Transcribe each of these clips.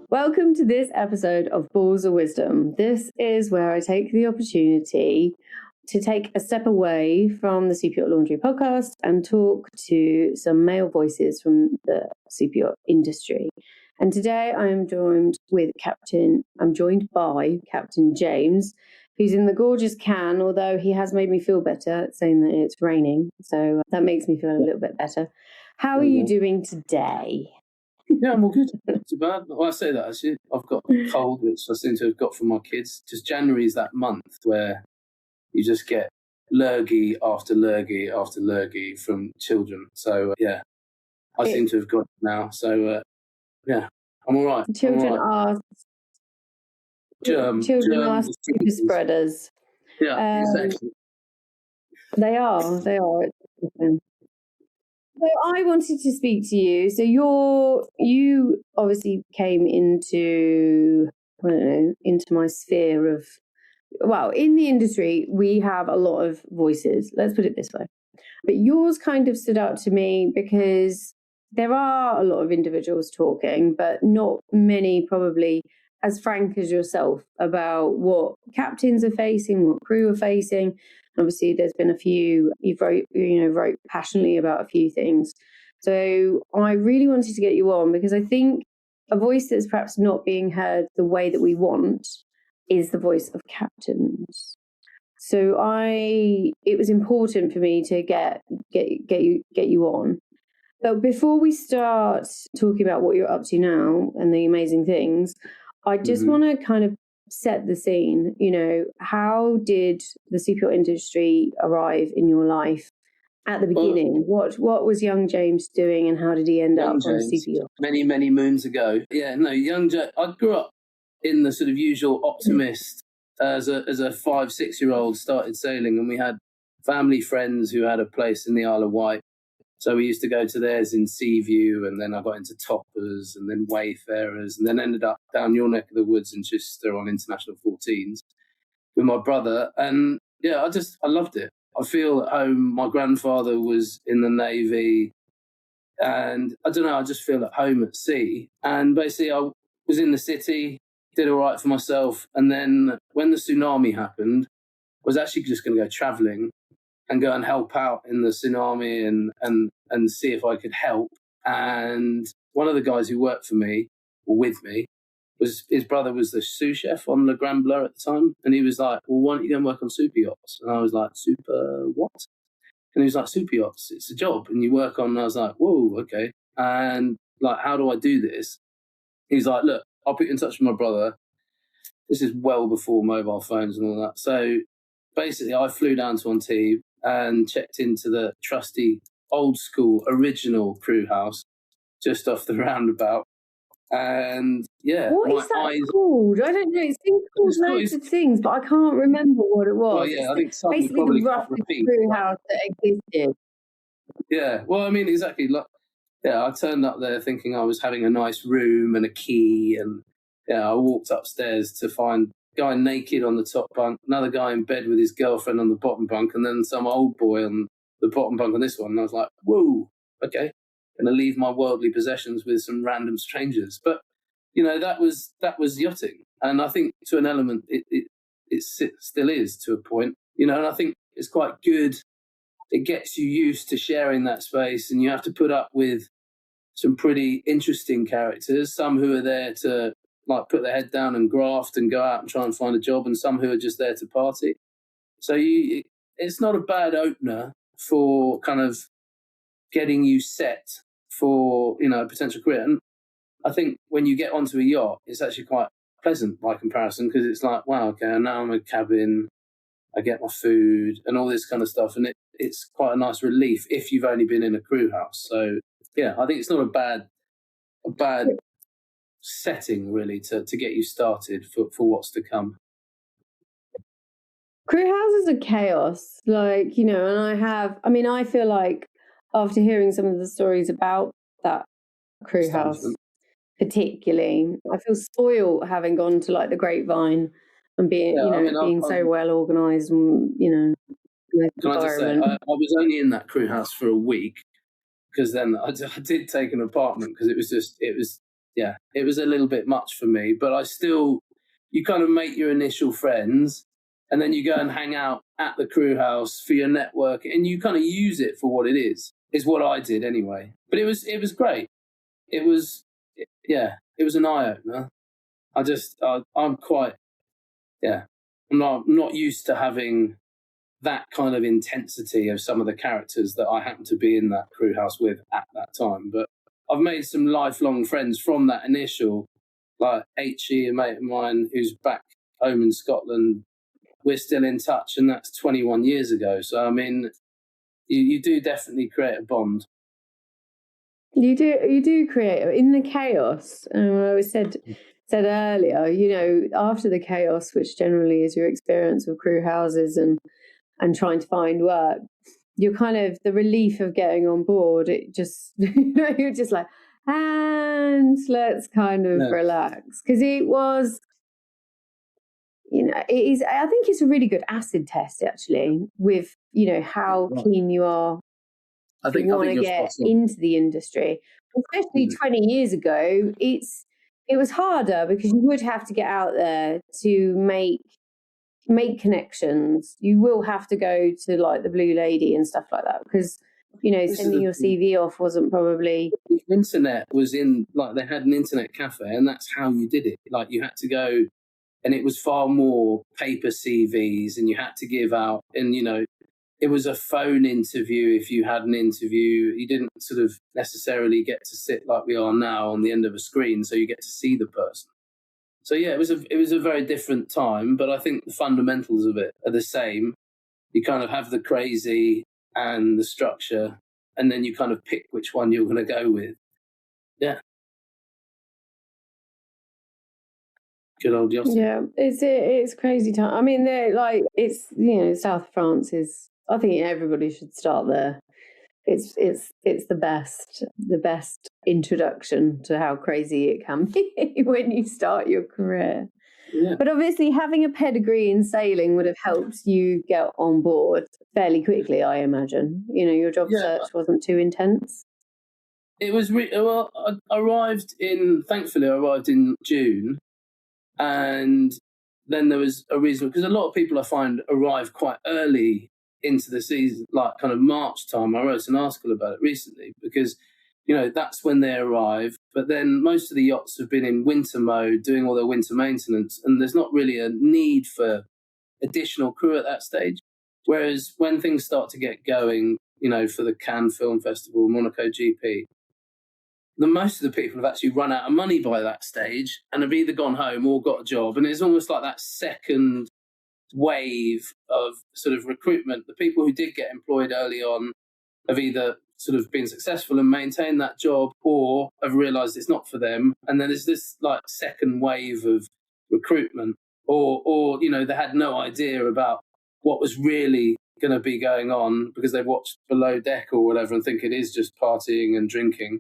Welcome to this episode of Balls of Wisdom. This is where I take the opportunity to take a step away from the Super Yacht Laundry podcast and talk to some male voices from the super yacht industry. And today I'm joined by Captain James, who's in the gorgeous Cannes, although he has made me feel better saying that it's raining. So that makes me feel a little bit better. How are you doing today? Yeah, I'm all good. Not too bad. Well, I say that actually. I've got a cold, which I seem to have got from my kids. Just January is that month where you just get lurgy after lurgy after lurgy from children. So, I seem to have got it now. So, I'm all right. Children are super spreaders. Yeah, exactly. They are. So I wanted to speak to you. So you obviously came into my sphere of, well, in the industry, we have a lot of voices. Let's put it this way. But yours kind of stood out to me because there are a lot of individuals talking, but not many probably as frank as yourself about what captains are facing, what crew are facing. Obviously, there's been a few, you've wrote passionately about a few things. So I really wanted to get you on because I think a voice that's perhaps not being heard the way that we want is the voice of captains. So it was important for me to get you on. But before we start talking about what you're up to now and the amazing things, I just want to kind of set the scene. How did the super yacht industry arrive in your life at the beginning? What was young James doing and how did he end up on a super yacht? Many, many moons ago. Yeah, no, young James. I grew up in the sort of usual optimist as a 5-6-year-old, started sailing, and we had family friends who had a place in the Isle of Wight. So we used to go to theirs in Seaview, and then I got into Toppers and then Wayfarers, and then ended up down your neck of the woods in Chichester on International 14s with my brother. And yeah, I loved it. I feel at home. My grandfather was in the Navy, and I don't know, I just feel at home at sea. And basically I was in the city, did all right for myself. And then when the tsunami happened, I was actually just going to go travelling and go and help out in the tsunami and see if I could help. And one of the guys who worked for me, or with me, was his brother was the sous chef on Le Grand Bleu at the time. And he was like, well, why don't you go and work on super yachts? And I was like, super what? And he was like, super yachts, it's a job. And you work on, and I was like, whoa, okay. And like, how do I do this? He's like, look, I'll put you in touch with my brother. This is well before mobile phones and all that. So basically I flew down to Antibes and checked into the trusty, old school, original crew house just off the roundabout. And yeah, what is that called? I don't know. It's been called loads of things, but I can't remember what it was. Well, yeah, I think some basically the roughest crew house that existed. Yeah, well, I mean, exactly. Like, yeah, I turned up there thinking I was having a nice room and a key, and yeah, I walked upstairs to find a guy naked on the top bunk, another guy in bed with his girlfriend on the bottom bunk, and then some old boy on the bottom bunk on this one. And I was like, whoa, okay, going to leave my worldly possessions with some random strangers. But that was yachting, and I think to an element it still is to a point. And I think it's quite good. It gets you used to sharing that space, and you have to put up with some pretty interesting characters, some who are there to like put their head down and graft and go out and try and find a job, and some who are just there to party. So it's not a bad opener for kind of getting you set for, a potential career. And I think when you get onto a yacht, it's actually quite pleasant by comparison, because it's like, wow, okay, now I'm in a cabin, I get my food and all this kind of stuff. And it's quite a nice relief if you've only been in a crew house. So yeah, I think it's not a bad setting really to get you started for what's to come. Crew houses are chaos, and I feel like after hearing some of the stories about that crew house particularly, I feel spoiled having gone to like the Grapevine and being being so well organised and Can I just say, I was only in that crew house for a week, because then I did take an apartment, because it was a little bit much for me. But you kind of make your initial friends, and then you go and hang out at the crew house for your network, and you kind of use it for what it is what I did anyway. But it was great. It was an eye opener. I'm quite, I'm not used to having that kind of intensity of some of the characters that I happened to be in that crew house with at that time. But I've made some lifelong friends from that initial, like H.E., a mate of mine who's back home in Scotland. We're still in touch, and that's 21 years ago. So, I mean, you do definitely create a bond. You do create in the chaos. I always said earlier, you know, after the chaos, which generally is your experience with crew houses and trying to find work, you're kind of the relief of getting on board. It just, you know, you're just like, and let's kind of relax, because it was, you know, it is. I think it's a really good acid test, actually, with, you know, how keen you are. I think want to get into the industry, especially 20 years ago. It was harder, because you would have to get out there to make connections. You will have to go to like the Blue Lady and stuff like that, because, you know, sending your CV off wasn't probably. The internet was in, like, they had an internet cafe, and that's how you did it. Like, you had to go, and it was far more paper CVs, and you had to give out, and, you know, it was a phone interview. If you had an interview, you didn't sort of necessarily get to sit like we are now on the end of a screen, so you get to see the person. So yeah, it was a very different time, but I think the fundamentals of it are the same. You kind of have the crazy and the structure, and then you kind of pick which one you're going to go with. Yeah. Good old yachting. Yeah, it's crazy time. I mean, they're like, it's, you know, South of France is. I think everybody should start there. It's the best introduction to how crazy it can be when you start your career. Yeah. But obviously, having a pedigree in sailing would have helped you get on board fairly quickly, I imagine. You know, your job search wasn't too intense. It was I arrived in June, and then there was a reason, because a lot of people I find arrive quite early into the season, like kind of March time. I wrote an article about it recently, because, you know, that's when they arrive. But then most of the yachts have been in winter mode, doing all their winter maintenance, and there's not really a need for additional crew at that stage. Whereas when things start to get going, you know, for the Cannes Film Festival, Monaco GP, most of the people have actually run out of money by that stage and have either gone home or got a job. And it's almost like that second wave of sort of recruitment. The people who did get employed early on have either sort of been successful and maintained that job, or have realised it's not for them. And then there's this like second wave of recruitment, or you know, they had no idea about what was really going to be going on, because they've watched Below Deck or whatever and think it is just partying and drinking,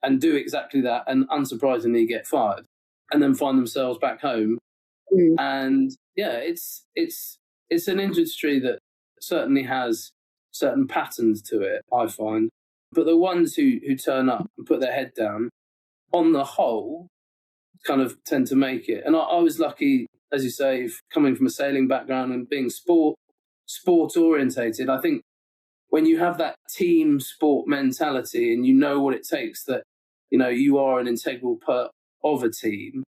and do exactly that, and unsurprisingly get fired, and then find themselves back home. And yeah, it's an industry that certainly has certain patterns to it, I find. But the ones who turn up and put their head down, on the whole, kind of tend to make it. And I was lucky, as you say, coming from a sailing background and being sport orientated. I think when you have that team sport mentality, and you know what it takes, that, you know, you are an integral part of a team,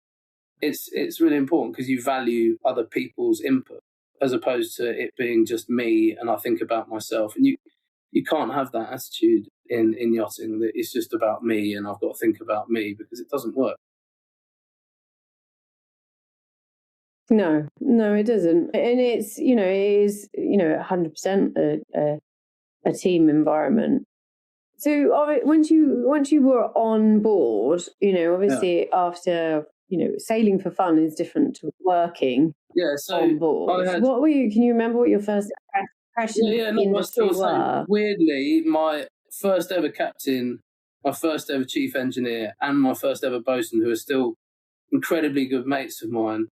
it's really important, because you value other people's input, as opposed to it being just me and I think about myself. And you can't have that attitude in yachting, that it's just about me and I've got to think about me, because it doesn't work. No, it doesn't. And it's, you know, it is, you know, 100% a team environment. So once you were on board, you know, obviously after, you know, sailing for fun is different to working on board. What were you? Can you remember what your first impressions in the industry were? Weirdly, my first ever captain, my first ever chief engineer, and my first ever bosun, who are still incredibly good mates of mine,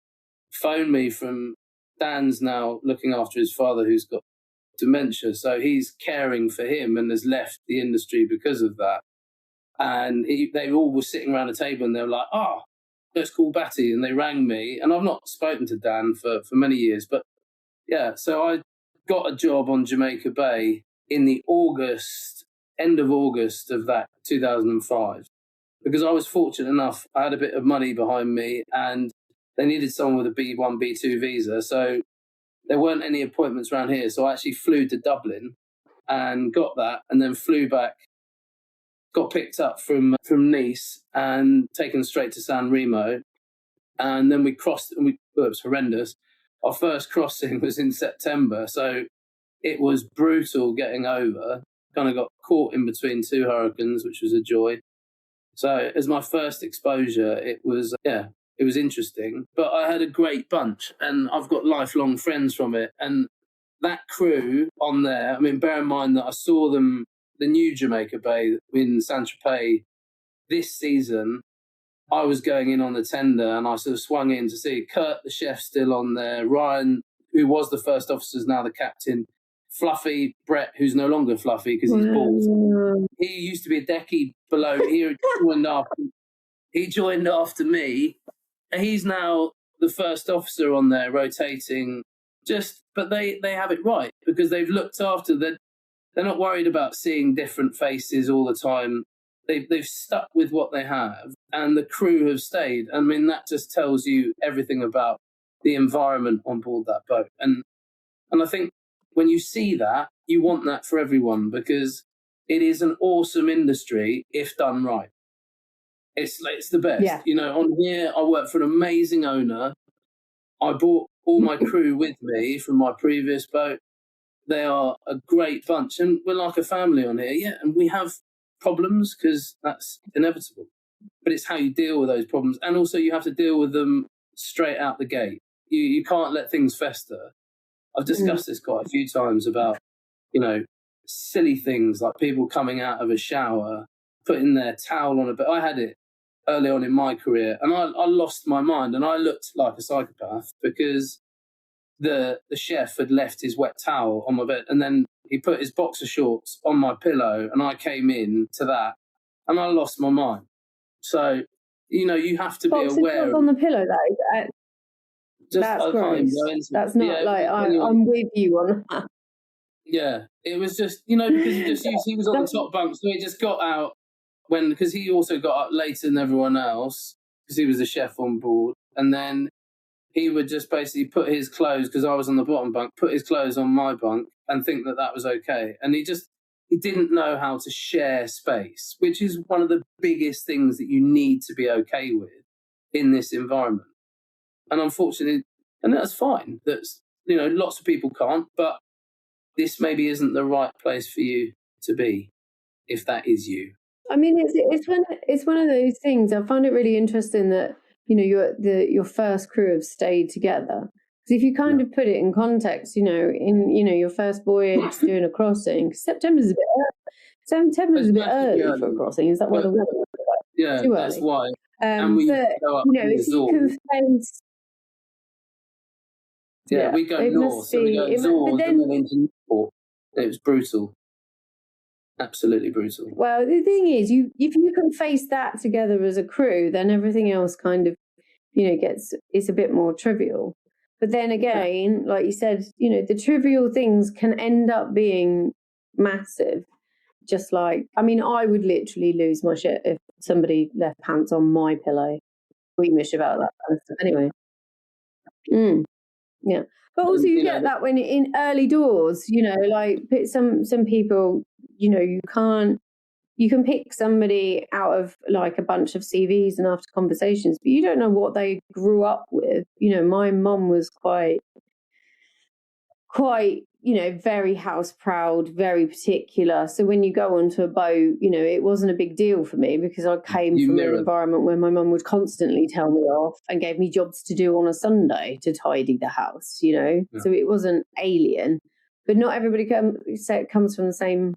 phoned me from Dan's now looking after his father, who's got dementia. So he's caring for him and has left the industry because of that. And they all were sitting around a table and they were like, oh, let's call Battey. And they rang me. And I've not spoken to Dan for many years. But yeah, so I got a job on Jamaica Bay in the end of August of that 2005. Because I was fortunate enough, I had a bit of money behind me and they needed someone with a B1, B2 visa. So there weren't any appointments around here. So I actually flew to Dublin and got that and then flew back, got picked up from Nice and taken straight to San Remo. And then we crossed, and it was horrendous. Our first crossing was in September. So it was brutal getting over. Kind of got caught in between two hurricanes, which was a joy. So as my first exposure, it was interesting. But I had a great bunch and I've got lifelong friends from it. And that crew on there, I mean, bear in mind that I saw them, the new Jamaica Bay in Saint-Tropez this season. I was going in on the tender and I sort of swung in to see Kurt, the chef, still on there. Ryan, who was the first officer, is now the captain. Fluffy, Brett, who's no longer Fluffy because he's bald. He used to be a decky below. He joined after me. And he's now the first officer on there rotating. But they have it right because they've looked after that. They're not worried about seeing different faces all the time. They've stuck with what they have, and the crew have stayed. I mean, that just tells you everything about the environment on board that boat. And I think when you see that, you want that for everyone because it is an awesome industry if done right. It's the best. Yeah. You know, on here, I work for an amazing owner. I brought all my crew with me from my previous boat. They are a great bunch, and we're like a family on here. Yeah, and we have problems because that's inevitable. But it's how you deal with those problems, and also you have to deal with them straight out the gate. You can't let things fester. I've discussed this quite a few times about, you know, silly things like people coming out of a shower, putting their towel on a bed. I had it early on in my career, and I lost my mind, and I looked like a psychopath because the chef had left his wet towel on my bed, and then he put his boxer shorts on my pillow, and I came in to that, and I lost my mind. So, you know, you have to boxer be aware. Shorts on the pillow, that's gross. That's not I'm with you on that. Yeah, it was just, you know, because he was on the top bunk, so he just got out because he also got up later than everyone else because he was the chef on board, and then he would just basically put his clothes, because I was on the bottom bunk, put his clothes on my bunk and think that was okay. And he didn't know how to share space, which is one of the biggest things that you need to be okay with in this environment. And unfortunately, and that's fine. That's, you know, lots of people can't, but this maybe isn't the right place for you to be, if that is you. I mean, it's one of those things. I find it really interesting that, you know, your first crew have stayed together. Because if you kind of put it in context, you know, in your first voyage doing a crossing, September's a bit early for a crossing. Is that why the weather? Yeah, too that's early? why. And we go up, you know, if you can face. Yeah, we go north, so we go north and then into Newport. It was brutal. Absolutely brutal. Well, the thing is, if you can face that together as a crew, then everything else kind of, you know, it's a bit more trivial. But then again, like you said, you know, the trivial things can end up being massive. Just like, I mean, I would literally lose my shit if somebody left pants on my pillow. Squeamish about that kind of stuff. Anyway. Yeah. But also you get that when in early doors, you know, like some people, you know, you can pick somebody out of like a bunch of CVs and after conversations, but you don't know what they grew up with. You know, my mum was quite, you know, very house proud, very particular. So when you go onto a boat, you know, it wasn't a big deal for me because I came from an environment where my mum would constantly tell me off and gave me jobs to do on a Sunday to tidy the house, you know. Yeah. So it wasn't alien. But not everybody comes from the same,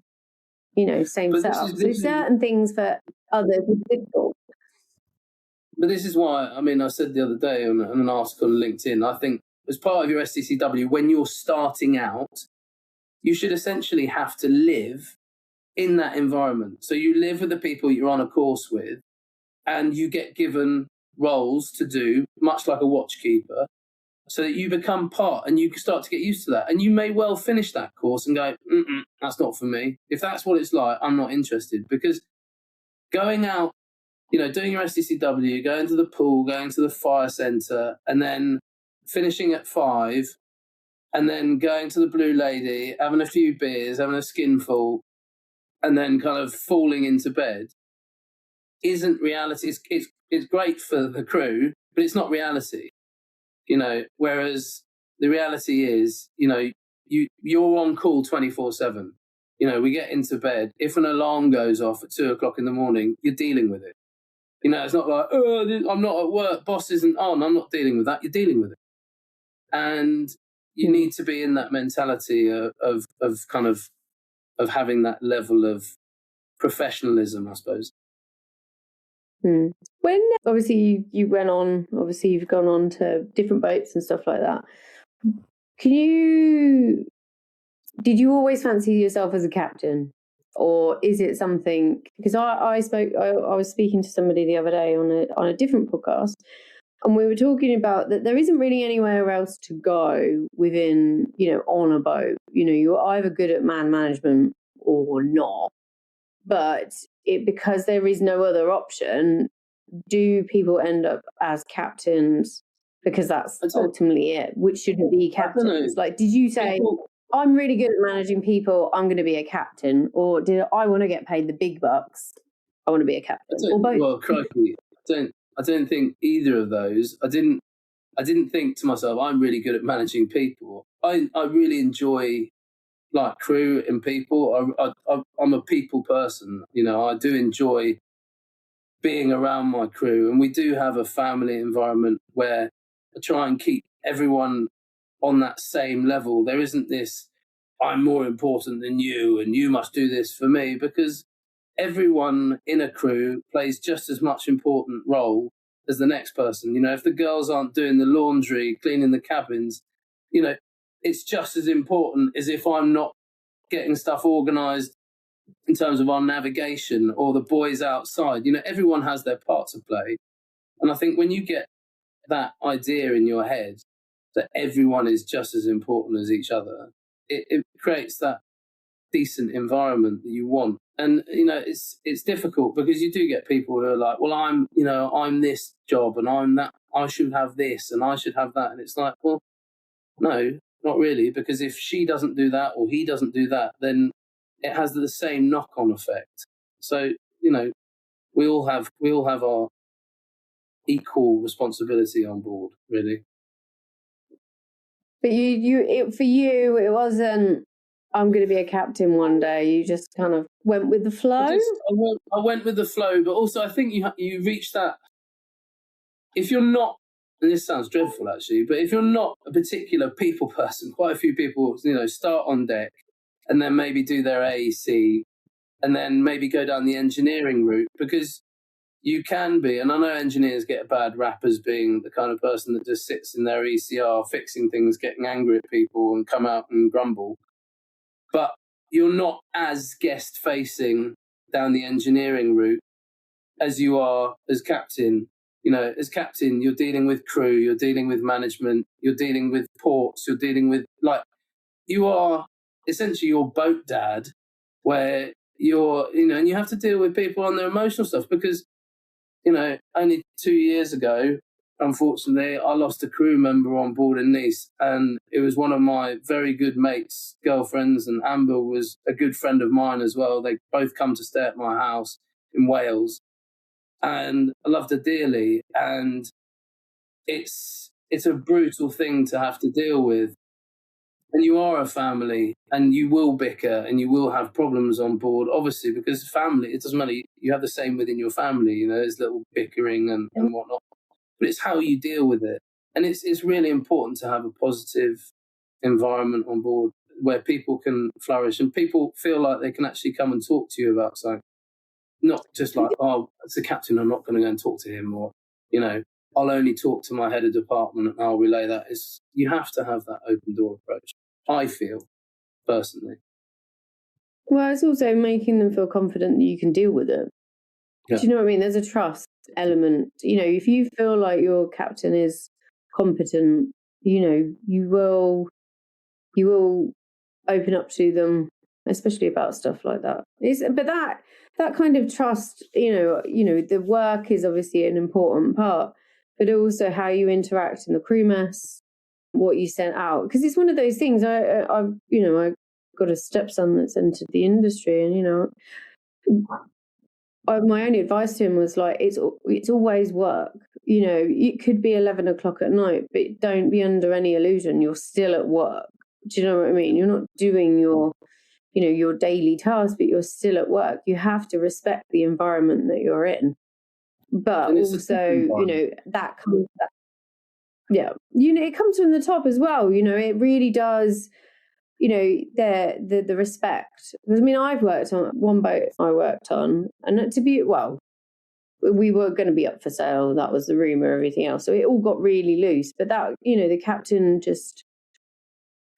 you know, same setup. So certain things for others are difficult. But this is why, I mean, I said the other day on an article on LinkedIn, I think as part of your STCW, when you're starting out, you should essentially have to live in that environment. So you live with the people you're on a course with, and you get given roles to do, much like a watchkeeper, so that you become part and you can start to get used to that. And you may well finish that course and go, that's not for me. If that's what it's like, I'm not interested. Because going out, doing your SDCW, going to the pool, going to the fire centre, and then finishing at 5, and then going to the Blue Lady, having a few beers, having a skinful, and then kind of falling into bed isn't reality. It's great for the crew, but it's not reality. Whereas the reality is, you're on call 24/7. We get into bed. If an alarm goes off at 2:00 in the morning, you're dealing with it. It's not like, I'm not at work, boss isn't on, I'm not dealing with that. You're dealing with it. And you need to be in that mentality of having that level of professionalism, I suppose. When obviously you went on, obviously you've gone on to different boats and stuff like that. Did you always fancy yourself as a captain, or is it something? Because I was speaking to somebody the other day on a different podcast, and we were talking about that there isn't really anywhere else to go within, on a boat. You're either good at man management or not. But because there is no other option, do people end up as captains because that's ultimately it, which shouldn't be captains? Like, did you say, I'm really good at managing people, I'm going to be a captain? Or did I want to get paid the big bucks, I want to be a captain? Or both? Well, crikey, I don't think either of those. I didn't think to myself, I'm really good at managing people. I really enjoy crew and people. I'm a people person. I do enjoy being around my crew, and we do have a family environment where I try and keep everyone on that same level. There isn't this, I'm more important than you and you must do this for me, because everyone in a crew plays just as much important role as the next person. If the girls aren't doing the laundry, cleaning the cabins, it's just as important as if I'm not getting stuff organised in terms of our navigation or the boys outside. Everyone has their part to play. And I think when you get that idea in your head that everyone is just as important as each other, it creates that decent environment that you want. And, it's difficult because you do get people who are like, well, I'm this job and I'm that, I should have this and I should have that. And it's like, well, no, not really, because if she doesn't do that or he doesn't do that, then it has the same knock-on effect. So, we all have our equal responsibility on board, really. But for you, it wasn't, I'm going to be a captain one day. You just kind of went with the flow. I went with the flow, but also I think you reach that. If you're not, and this sounds dreadful actually, but if you're not a particular people person, quite a few people, start on deck and then maybe do their AEC and then maybe go down the engineering route, because you can be, and I know engineers get a bad rap as being the kind of person that just sits in their ECR fixing things, getting angry at people and come out and grumble. But you're not as guest-facing down the engineering route as you are as captain. As captain, you're dealing with crew, you're dealing with management, you're dealing with ports, you're dealing with, you are essentially your boat dad, where you're, and you have to deal with people on their emotional stuff, because, only 2 years ago, unfortunately, I lost a crew member on board in Nice, and it was one of my very good mates' girlfriends, and Amber was a good friend of mine as well. They both come to stay at my house in Wales, and I loved her dearly. And it's a brutal thing to have to deal with. And you are a family, and you will bicker, and you will have problems on board, obviously, because family, it doesn't matter. You have the same within your family, there's little bickering and whatnot. But it's how you deal with it. And it's really important to have a positive environment on board where people can flourish and people feel like they can actually come and talk to you about something. Not just like, oh, it's the captain, I'm not going to go and talk to him, or, I'll only talk to my head of department and I'll relay that. You have to have that open door approach, I feel. personally. Well, it's also making them feel confident that you can deal with it. Yeah. Do you know what I mean? There's a trust element. You know, if you feel like your captain is competent, you know, you will open up to them, especially about stuff like that. But that kind of trust, you know, the work is obviously an important part, but also how you interact in the crew mess, what you sent out, because it's one of those things. I got a stepson that's entered the industry, and you know, my only advice to him was like, it's always work. You know, it could be 11 o'clock at night, but don't be under any illusion you're still at work. Do you know what I mean? You're not doing your daily tasks, but you're still at work. You have to respect the environment that you're in. But also, you know, that comes, yeah, you know, it comes from the top as well. You know, it really does. You know, the respect. Because I mean, I've worked on one boat I worked on, and we were going to be up for sale. That was the rumor, everything else. So it all got really loose. But that, you know, the captain just,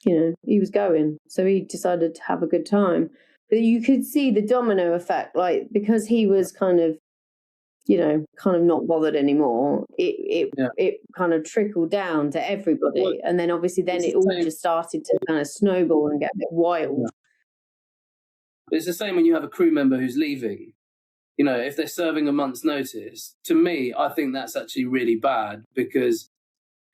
you know, he was going. So he decided to have a good time. But you could see the domino effect, like, because he was kind of not bothered anymore. It kind of trickled down to everybody. Well, and then obviously it all just started to kind of snowball and get a bit wild. Yeah. It's the same when you have a crew member who's leaving. You know, if they're serving a month's notice, to me, I think that's actually really bad because,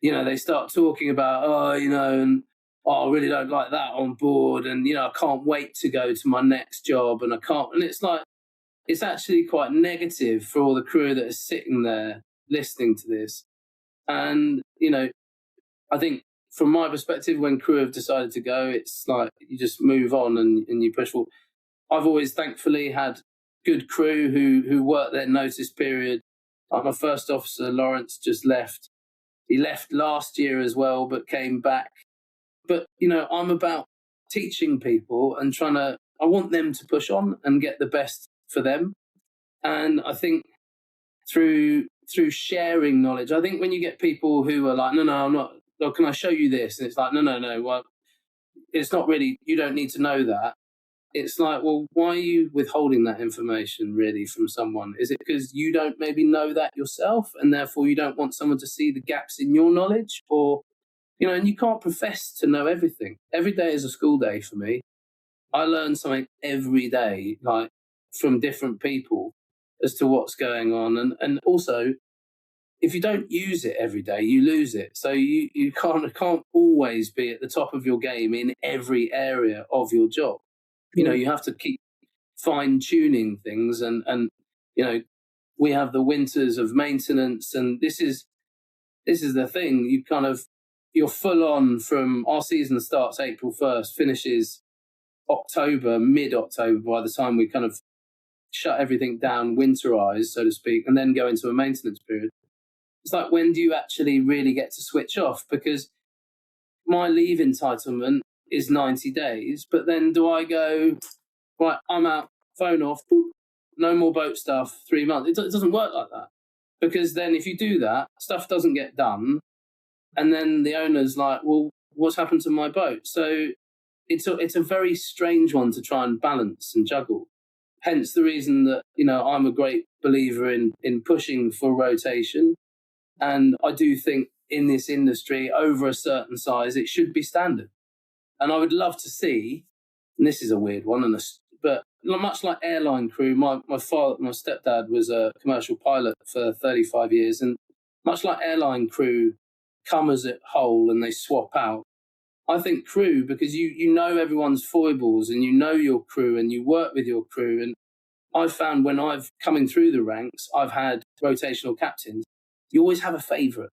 you know, they start talking about, and I really don't like that on board. And, you know, I can't wait to go to my next job and it's like, it's actually quite negative for all the crew that are sitting there listening to this. And, you know, I think from my perspective, when crew have decided to go, it's like you just move on and you push forward. I've always thankfully had good crew who worked their notice period. Like my first officer, Lawrence, just left. He left last year as well, but came back. But, you know, I'm about teaching people and I want them to push on and get the best for them. And I think through sharing knowledge, I think when you get people who are like, no, I'm not, oh, can I show you this? And it's like, no, well, it's not really, you don't need to know that. It's like, well, why are you withholding that information really from someone? Is it because you don't maybe know that yourself and therefore you don't want someone to see the gaps in your knowledge? Or, you know, and you can't profess to know everything. Every day is a school day for me. I learn something every day, like from different people as to what's going on. And also, if you don't use it every day, you lose it. So you can't always be at the top of your game in every area of your job. You know, you have to keep fine-tuning things and you know, we have the winters of maintenance, and this is the thing. You're full on from our season starts April 1st, finishes October, mid-October, by the time we kind of shut everything down, winterize, so to speak, and then go into a maintenance period. It's like, when do you actually really get to switch off? Because my leave entitlement is 90 days, but then do I go, right, I'm out, phone off, boop, no more boat stuff, 3 months? It doesn't work like that. Because then if you do that, stuff doesn't get done, and then the owner's like, well, what's happened to my boat? So it's a very strange one to try and balance and juggle. Hence the reason that, you know, I'm a great believer in pushing for rotation. And I do think in this industry, over a certain size, it should be standard. And I would love to see, and this is a weird one, but much like airline crew, my stepdad was a commercial pilot for 35 years. And much like airline crew come as a whole and they swap out, I think crew, because you know everyone's foibles and you know your crew and you work with your crew. And I've found when I've coming through the ranks, I've had rotational captains. You always have a favourite.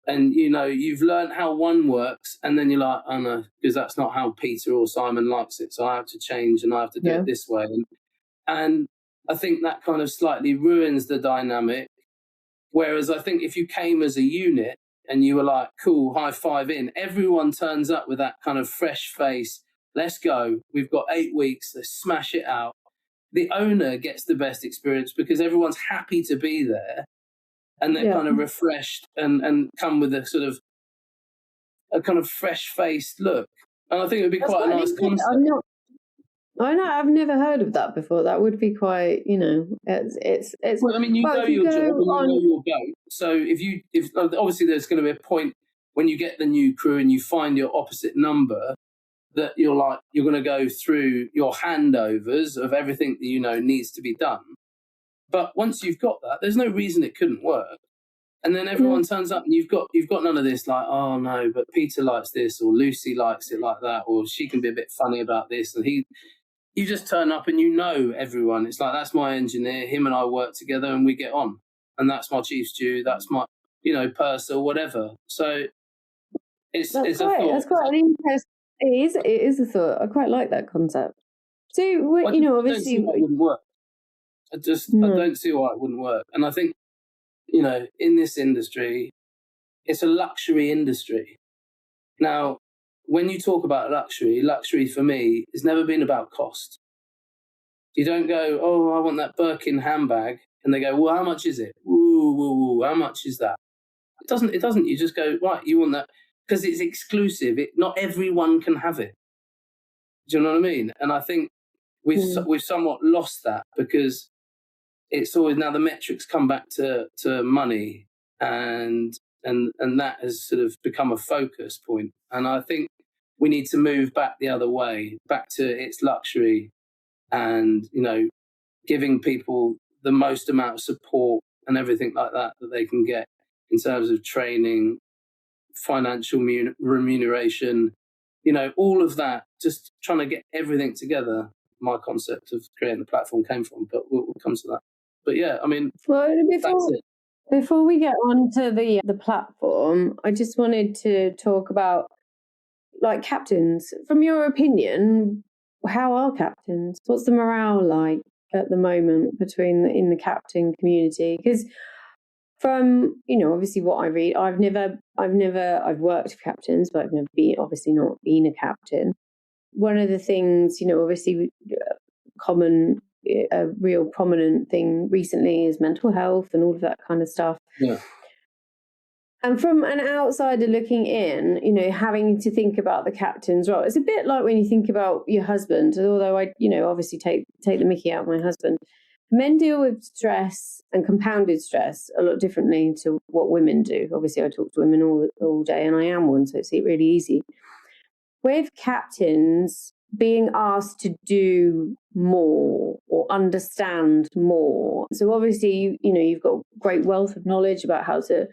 And, you know, you've learned how one works and then you're like, oh no, because that's not how Peter or Simon likes it. So I have to change and I have to do it this way. And I think that kind of slightly ruins the dynamic. Whereas I think if you came as a unit, and you were like, cool, high five in, everyone turns up with that kind of fresh face. Let's go. We've got 8 weeks. Let's smash it out. The owner gets the best experience because everyone's happy to be there and they're kind of refreshed and come with a kind of fresh-faced look. And I think it would be That's quite a quite nice interesting. concept. I know, I've never heard of that before. That would be quite, it's. Well, I mean, you Well, know if you your go job and you know on, your boat. So if obviously there's going to be a point when you get the new crew and you find your opposite number, that you're going to go through your handovers of everything that you know needs to be done. But once you've got that, there's no reason it couldn't work. And then everyone turns up and you've got none of this like, oh no, but Peter likes this, or Lucy likes it like that, or she can be a bit funny about this, and you just turn up and you know everyone. It's like, that's my engineer, him and I work together and we get on. And that's my chief stew, that's my, purser, whatever. So it's a thought. That's quite an interesting. It is a thought. I quite like that concept. So I obviously, don't see why it wouldn't work. I don't see why it wouldn't work. And I think, in this industry, it's a luxury industry. Now, when you talk about luxury for me has never been about cost. You don't go, oh, I want that Birkin handbag, and they go, well, how much is it? Ooh, how much is that? It doesn't. You just go, right, you want that because it's exclusive. Not everyone can have it. Do you know what I mean? And I think we've somewhat lost that, because it's always now the metrics come back to money, and that has sort of become a focus point. And I think we need to move back the other way, back to its luxury, and giving people the most amount of support and everything like that they can get in terms of training, financial remuneration, all of that, just trying to get everything together. My concept of creating the platform came from, but we'll come to that. But yeah, I mean, that's it. Before we get on to the platform, I just wanted to talk about, like, captains. From your opinion, how are captains? What's the morale like at the moment in the captain community? Because from obviously what I read, I've worked for captains, but I've never been, obviously not been a captain. One of the things, obviously a real prominent thing recently is mental health and all of that kind of stuff. Yeah. And from an outsider looking in, having to think about the captain's role, it's a bit like when you think about your husband. Although I, obviously take the mickey out of my husband. Men deal with stress and compounded stress a lot differently to what women do. Obviously, I talk to women all day, and I am one, so it's really easy. With captains being asked to do more or understand more, so obviously, you've got great wealth of knowledge about how to,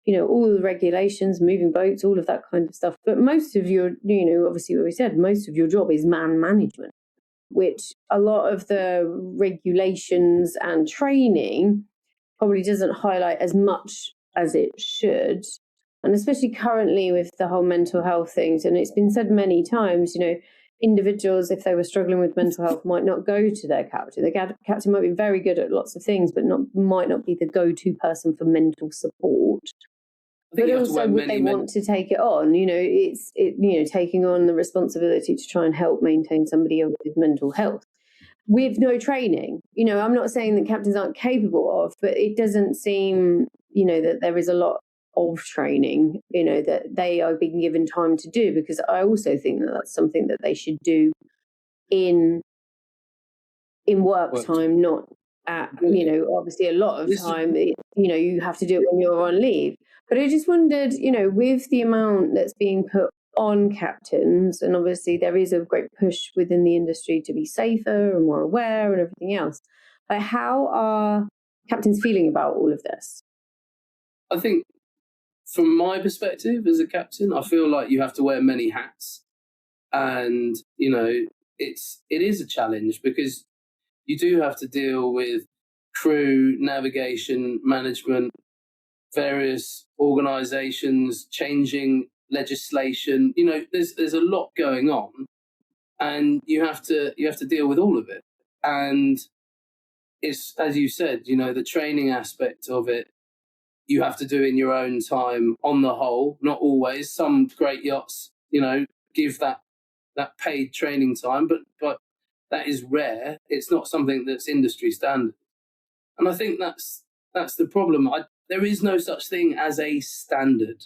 all the regulations, moving boats, all of that kind of stuff. But most of your, obviously what we said, most of your job is man management, which a lot of the regulations and training probably doesn't highlight as much as it should. And especially currently with the whole mental health things, and it's been said many times, individuals, if they were struggling with mental health, might not go to their captain. The captain might be very good at lots of things, but might not be the go-to person for mental support. But also, would they want to take it on? Taking on the responsibility to try and help maintain somebody else's mental health with no training. I'm not saying that captains aren't capable of, but it doesn't seem, that there is a lot of training, that they are being given time to do, because I also think that that's something that they should do in work time, not at, obviously a lot of time, you have to do it when you're on leave. But I just wondered, with the amount that's being put on captains, and obviously there is a great push within the industry to be safer and more aware and everything else, but how are captains feeling about all of this? I think from my perspective as a captain, I feel like you have to wear many hats, and it is a challenge, because you do have to deal with crew, navigation, management, various organizations, changing legislation. There's a lot going on, and you have to deal with all of it. And it's, as you said, the training aspect of it, you have to do in your own time on the whole, not always. Some great yachts, give that paid training time, but that is rare. It's not something that's industry standard. And I think that's the problem. There is no such thing as a standard.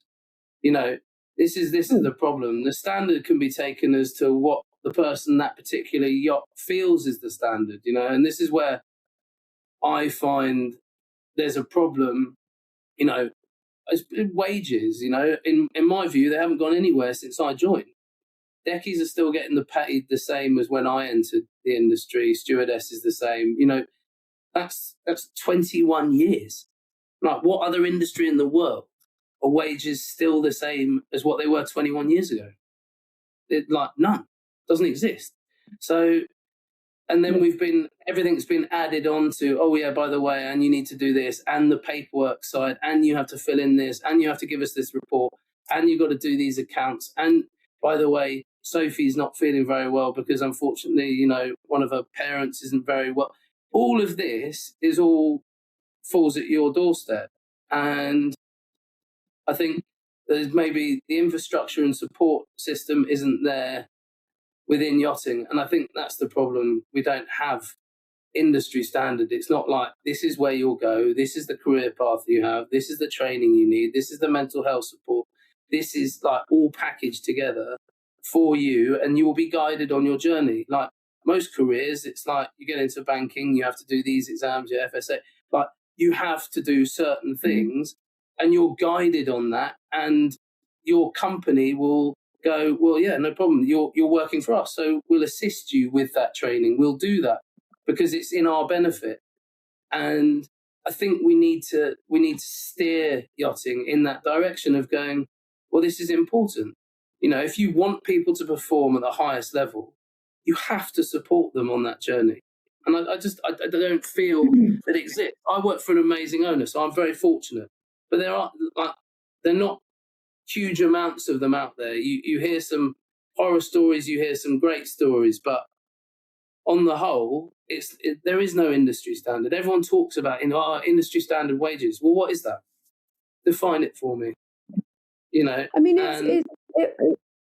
This is the problem. The standard can be taken as to what the person that particular yacht feels is the standard, and this is where I find there's a problem, as wages, in my view, they haven't gone anywhere since I joined. Deckies are still getting paid the same as when I entered the industry. Stewardess is the same. That's 21 years. Like, what other industry in the world are wages still the same as what they were 21 years ago? None. Doesn't exist. So, and then everything's been added on to, oh yeah, by the way, and you need to do this, and the paperwork side, and you have to fill in this, and you have to give us this report, and you've got to do these accounts. And by the way, Sophie's not feeling very well because unfortunately, one of her parents isn't very well. All of this falls at your doorstep. And I think there's maybe the infrastructure and support system isn't there within yachting. And I think that's the problem. We don't have industry standard. It's not like, this is where you'll go, this is the career path you have, this is the training you need, this is the mental health support. This is like all packaged together for you, and you will be guided on your journey. Like most careers, it's like you get into banking, you have to do these exams, your FSA, like you have to do certain things, and you're guided on that, and your company will go, well, yeah, no problem, you're working for us, so we'll assist you with that training, we'll do that because it's in our benefit. And I think we need to steer yachting in that direction of going, well, this is important. If you want people to perform at the highest level, you have to support them on that journey. And I don't feel that it exists. I work for an amazing owner, so I'm very fortunate. But they're not huge amounts of them out there. You hear some horror stories, you hear some great stories, but on the whole, there is no industry standard. Everyone talks about industry standard wages. Well, what is that? Define it for me. I mean,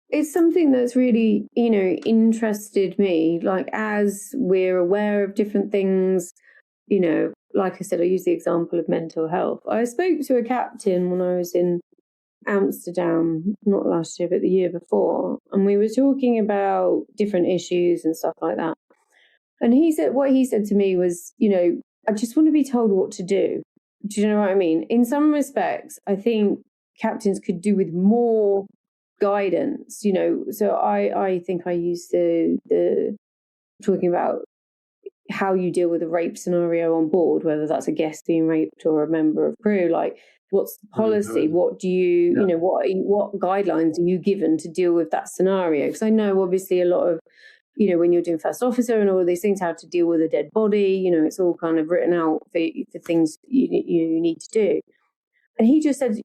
it's something that's really, interested me. Like, as we're aware of different things, like I said, I use the example of mental health. I spoke to a captain when I was in Amsterdam, not last year, but the year before, and we were talking about different issues and stuff like that. And what he said to me was, I just want to be told what to do. Do you know what I mean? In some respects, I think captains could do with more guidance, So I think I used the talking about how you deal with a rape scenario on board, whether that's a guest being raped or a member of crew. Like, what's the policy? What do you, what guidelines are you given to deal with that scenario? Because I know obviously a lot of, when you're doing first officer and all these things, how to deal with a dead body, it's all kind of written out for things you need to do. And he just said,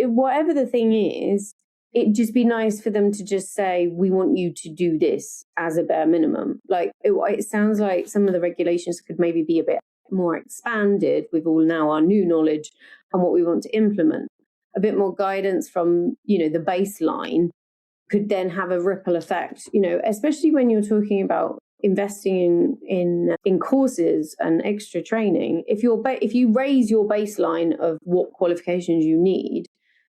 whatever the thing is, it'd just be nice for them to just say, we want you to do this as a bare minimum. Like, it sounds like some of the regulations could maybe be a bit more expanded with all now our new knowledge and what we want to implement. A bit more guidance from, the baseline could then have a ripple effect, especially when you're talking about investing in courses and extra training. If you raise your baseline of what qualifications you need,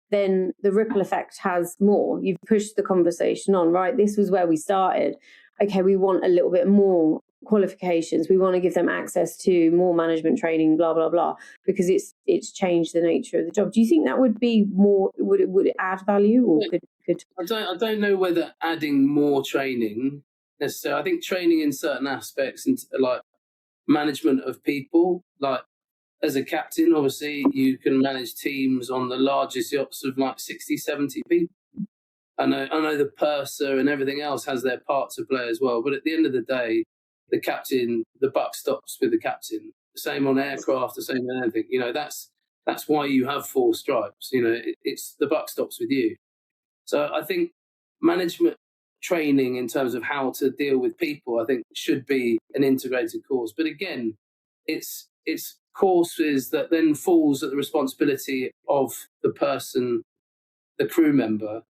then the ripple effect has more. You've pushed the conversation on, right? This was where we started. Okay, we want a little bit more qualifications. We want to give them access to more management training, blah, blah, blah, because it's changed the nature of the job. Do you think that would be more, would it add value, or could I don't know whether adding more training necessarily. I think training in certain aspects, and like management of people, like as a captain, obviously you can manage teams on the largest yachts of like 60, 70 people. I know the purser and everything else has their part to play as well. But at the end of the day, the captain, the buck stops with the captain. The same on aircraft, the same on anything. That's why you have 4 stripes. It's the buck stops with you. So I think management training in terms of how to deal with people, I think, should be an integrated course. But again, it's courses that then falls at the responsibility of the person, the crew member,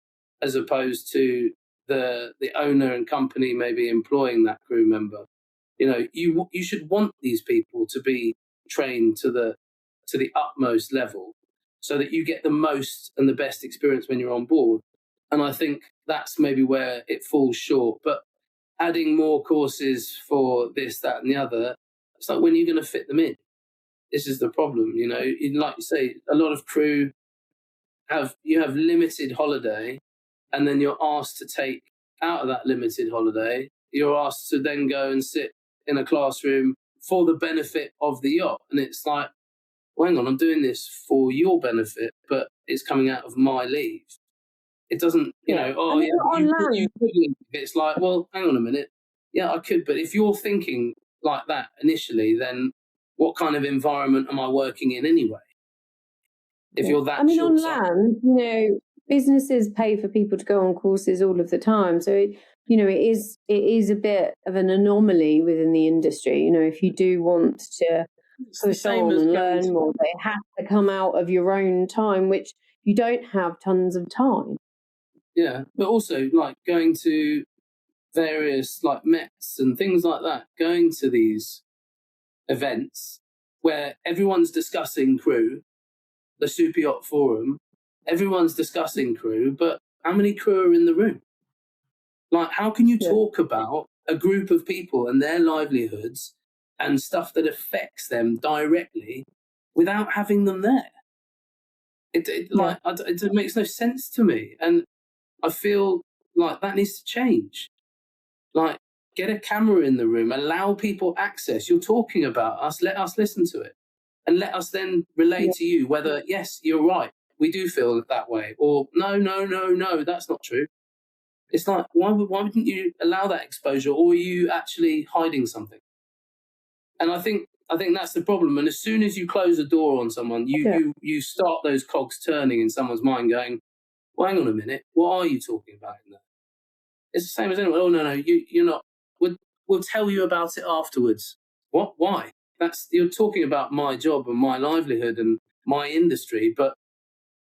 as opposed to the owner and company maybe employing that crew member. You should want these people to be trained to the utmost level. so that you get the most and the best experience when you're on board. And I think that's maybe where it falls short. But adding more courses for this, that, and the other, it's like, when are you going to fit them in? This is the problem, you know. Like you say, a lot of crew have limited holiday, and then you're asked to take out of that limited holiday. You're asked to then go and sit in a classroom for the benefit of the yacht, and it's like, well, hang on, I'm doing this for your benefit, but it's coming out of my leave. It doesn't, you know, oh, yeah, you could leave. It's like, well, hang on a minute. Yeah, I could, but if you're thinking like that initially, then what kind of environment am I working in anyway? If you're that on land, you know, businesses pay for people to go on courses all of the time. So, you know, it is a bit of an anomaly within the industry. You know, if you do want to push on and learn more, they have to come out of your own time, which you don't have tons of time. Yeah, but also like going to various like Mets and things like that, going to these events where everyone's discussing crew, the Super Yacht Forum, everyone's discussing crew, but how many crew are in the room? Like, how can you talk about a group of people and their livelihoods and stuff that affects them directly without having them there? It makes no sense to me. And I feel like that needs to change. Like, get a camera in the room, allow people access. You're talking about us, let us listen to it. And let us then relay to you whether, yes, you're right, we do feel that way, or no, that's not true. It's like, why wouldn't you allow that exposure, or are you actually hiding something? And I think that's the problem. And as soon as you close a door on someone, you start those cogs turning in someone's mind, going, well, hang on a minute, what are you talking about in there? It's the same as anyone. Oh, no, you're not. We'll tell you about it afterwards. What? Why? You're talking about my job and my livelihood and my industry, but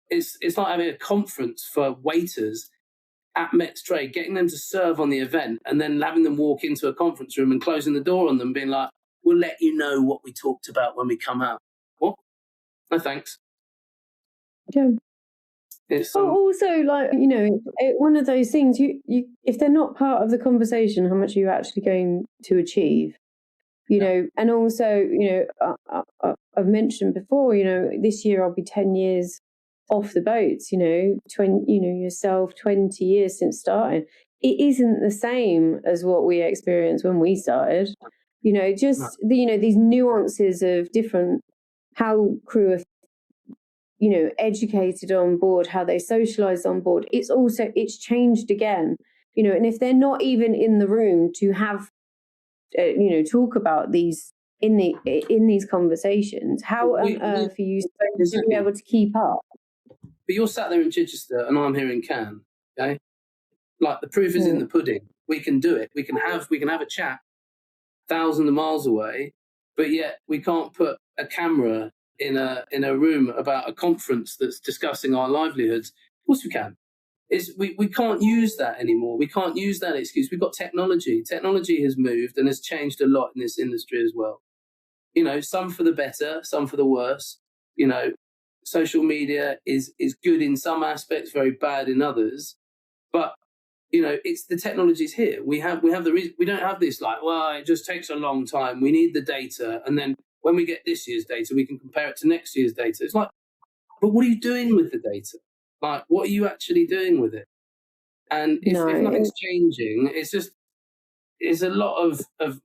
it's like having a conference for waiters at Met's Trade, getting them to serve on the event, and then having them walk into a conference room and closing the door on them, being like, we'll let you know what we talked about when we come out. What? No, thanks. Yeah. Also, like, you know, one of those things, you if they're not part of the conversation, how much are you actually going to achieve? You know, and also, you know, I've mentioned before, you know, this year I'll be 10 years off the boats, you know, 20, you know, yourself, 20 years since starting. It isn't the same as what we experienced when we started. You know, just, you know, these nuances of different, how crew are, you know, educated on board, how they socialise on board. It's changed again, you know, and if they're not even in the room to have, you know, talk about these in these conversations, how on earth are you supposed to be able to keep up? But you're sat there in Chichester and I'm here in Cannes, okay? Like, the proof is in the pudding. We can do it. We can have a chat thousands of miles away, but yet we can't put a camera in a room about a conference that's discussing our livelihoods. Of course we can. We can't use that anymore. We can't use that excuse. We've got technology. Technology has moved and has changed a lot in this industry as well. You know, some for the better, some for the worse. You know, social media is good in some aspects, very bad in others. But, you know, it's the technology's here. We have the reason. We don't have this like, well, it just takes a long time. We need the data, and then when we get this year's data, we can compare it to next year's data. It's like, but what are you doing with the data? Like, what are you actually doing with it? And if nothing's changing, it's a lot of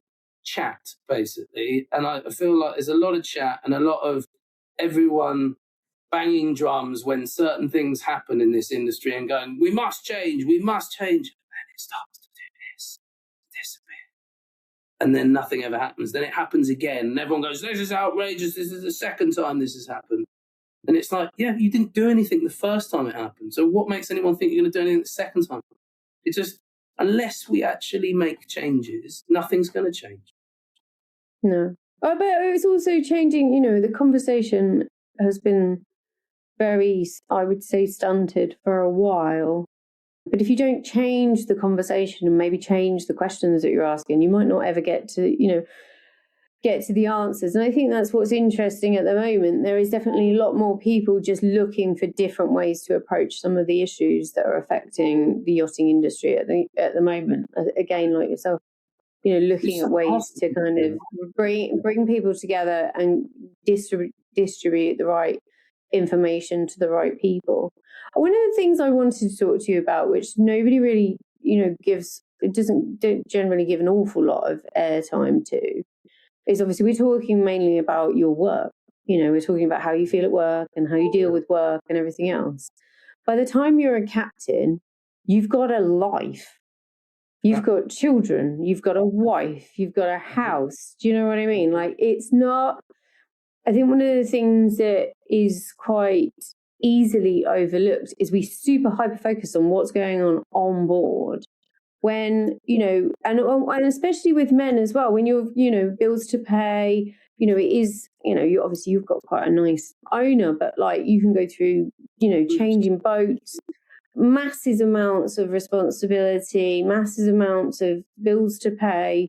chat, basically. And I feel like there's a lot of chat and a lot of everyone banging drums when certain things happen in this industry and going, we must change. And then it starts to do this, disappear. And then nothing ever happens. Then it happens again. And everyone goes, this is outrageous. This is the second time this has happened. And it's like, yeah, you didn't do anything the first time it happened. So what makes anyone think you're going to do anything the second time? It's just, unless we actually make changes, nothing's going to change. No. But it's also changing, you know, the conversation has been very, I would say, stunted for a while. But if you don't change the conversation and maybe change the questions that you're asking, you might not ever get get to the answers. And I think that's what's interesting at the moment. There is definitely a lot more people just looking for different ways to approach some of the issues that are affecting the yachting industry at the moment. Again, like yourself, looking at ways to kind of bring people together and distribute the right information to the right people. One of the things I wanted to talk to you about, which nobody really, don't generally give an awful lot of airtime to, is obviously we're talking mainly about your work. We're talking about how you feel at work and how you deal with work and everything else. By the time you're a captain, you've got a life. You've got children, you've got a wife, you've got a house. Do you know what I mean? Like, it's not, I think one of the things that is quite easily overlooked is we super hyper focus on what's going on board. When, and especially with men as well, when you're, bills to pay, it is, you obviously you've got quite a nice owner, but like you can go through, changing boats, massive amounts of responsibility, massive amounts of bills to pay,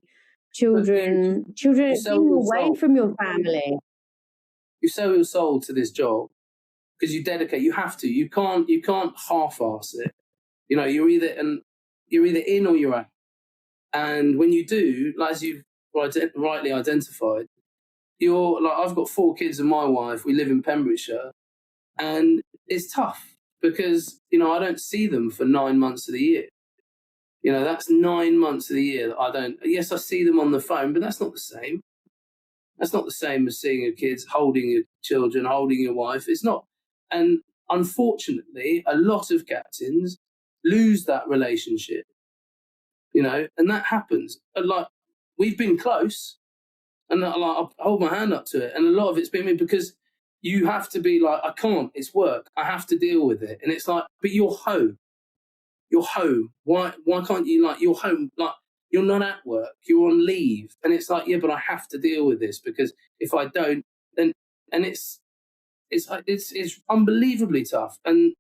children being away from your family. You sell your soul to this job because you dedicate. You have to. You can't half-ass it. You're either in or you're out. And when you do, as you've rightly identified, you're like, I've got 4 kids and my wife. We live in Pembrokeshire, and it's tough because I don't see them for 9 months of the year. That's 9 months of the year that I don't. Yes, I see them on the phone, but that's not the same. That's not the same as seeing your kids, holding your children, holding your wife. It's not. And unfortunately, a lot of captains lose that relationship. And that happens. Like, we've been close, and I hold my hand up to it. And a lot of it's been because you have to be like, I can't. It's work. I have to deal with it. And it's like, but you're home. You're home. Why can't you, like, you're home? Like, you're not at work. You're on leave. And it's like, yeah, but I have to deal with this because if I don't, then, and it's unbelievably tough. And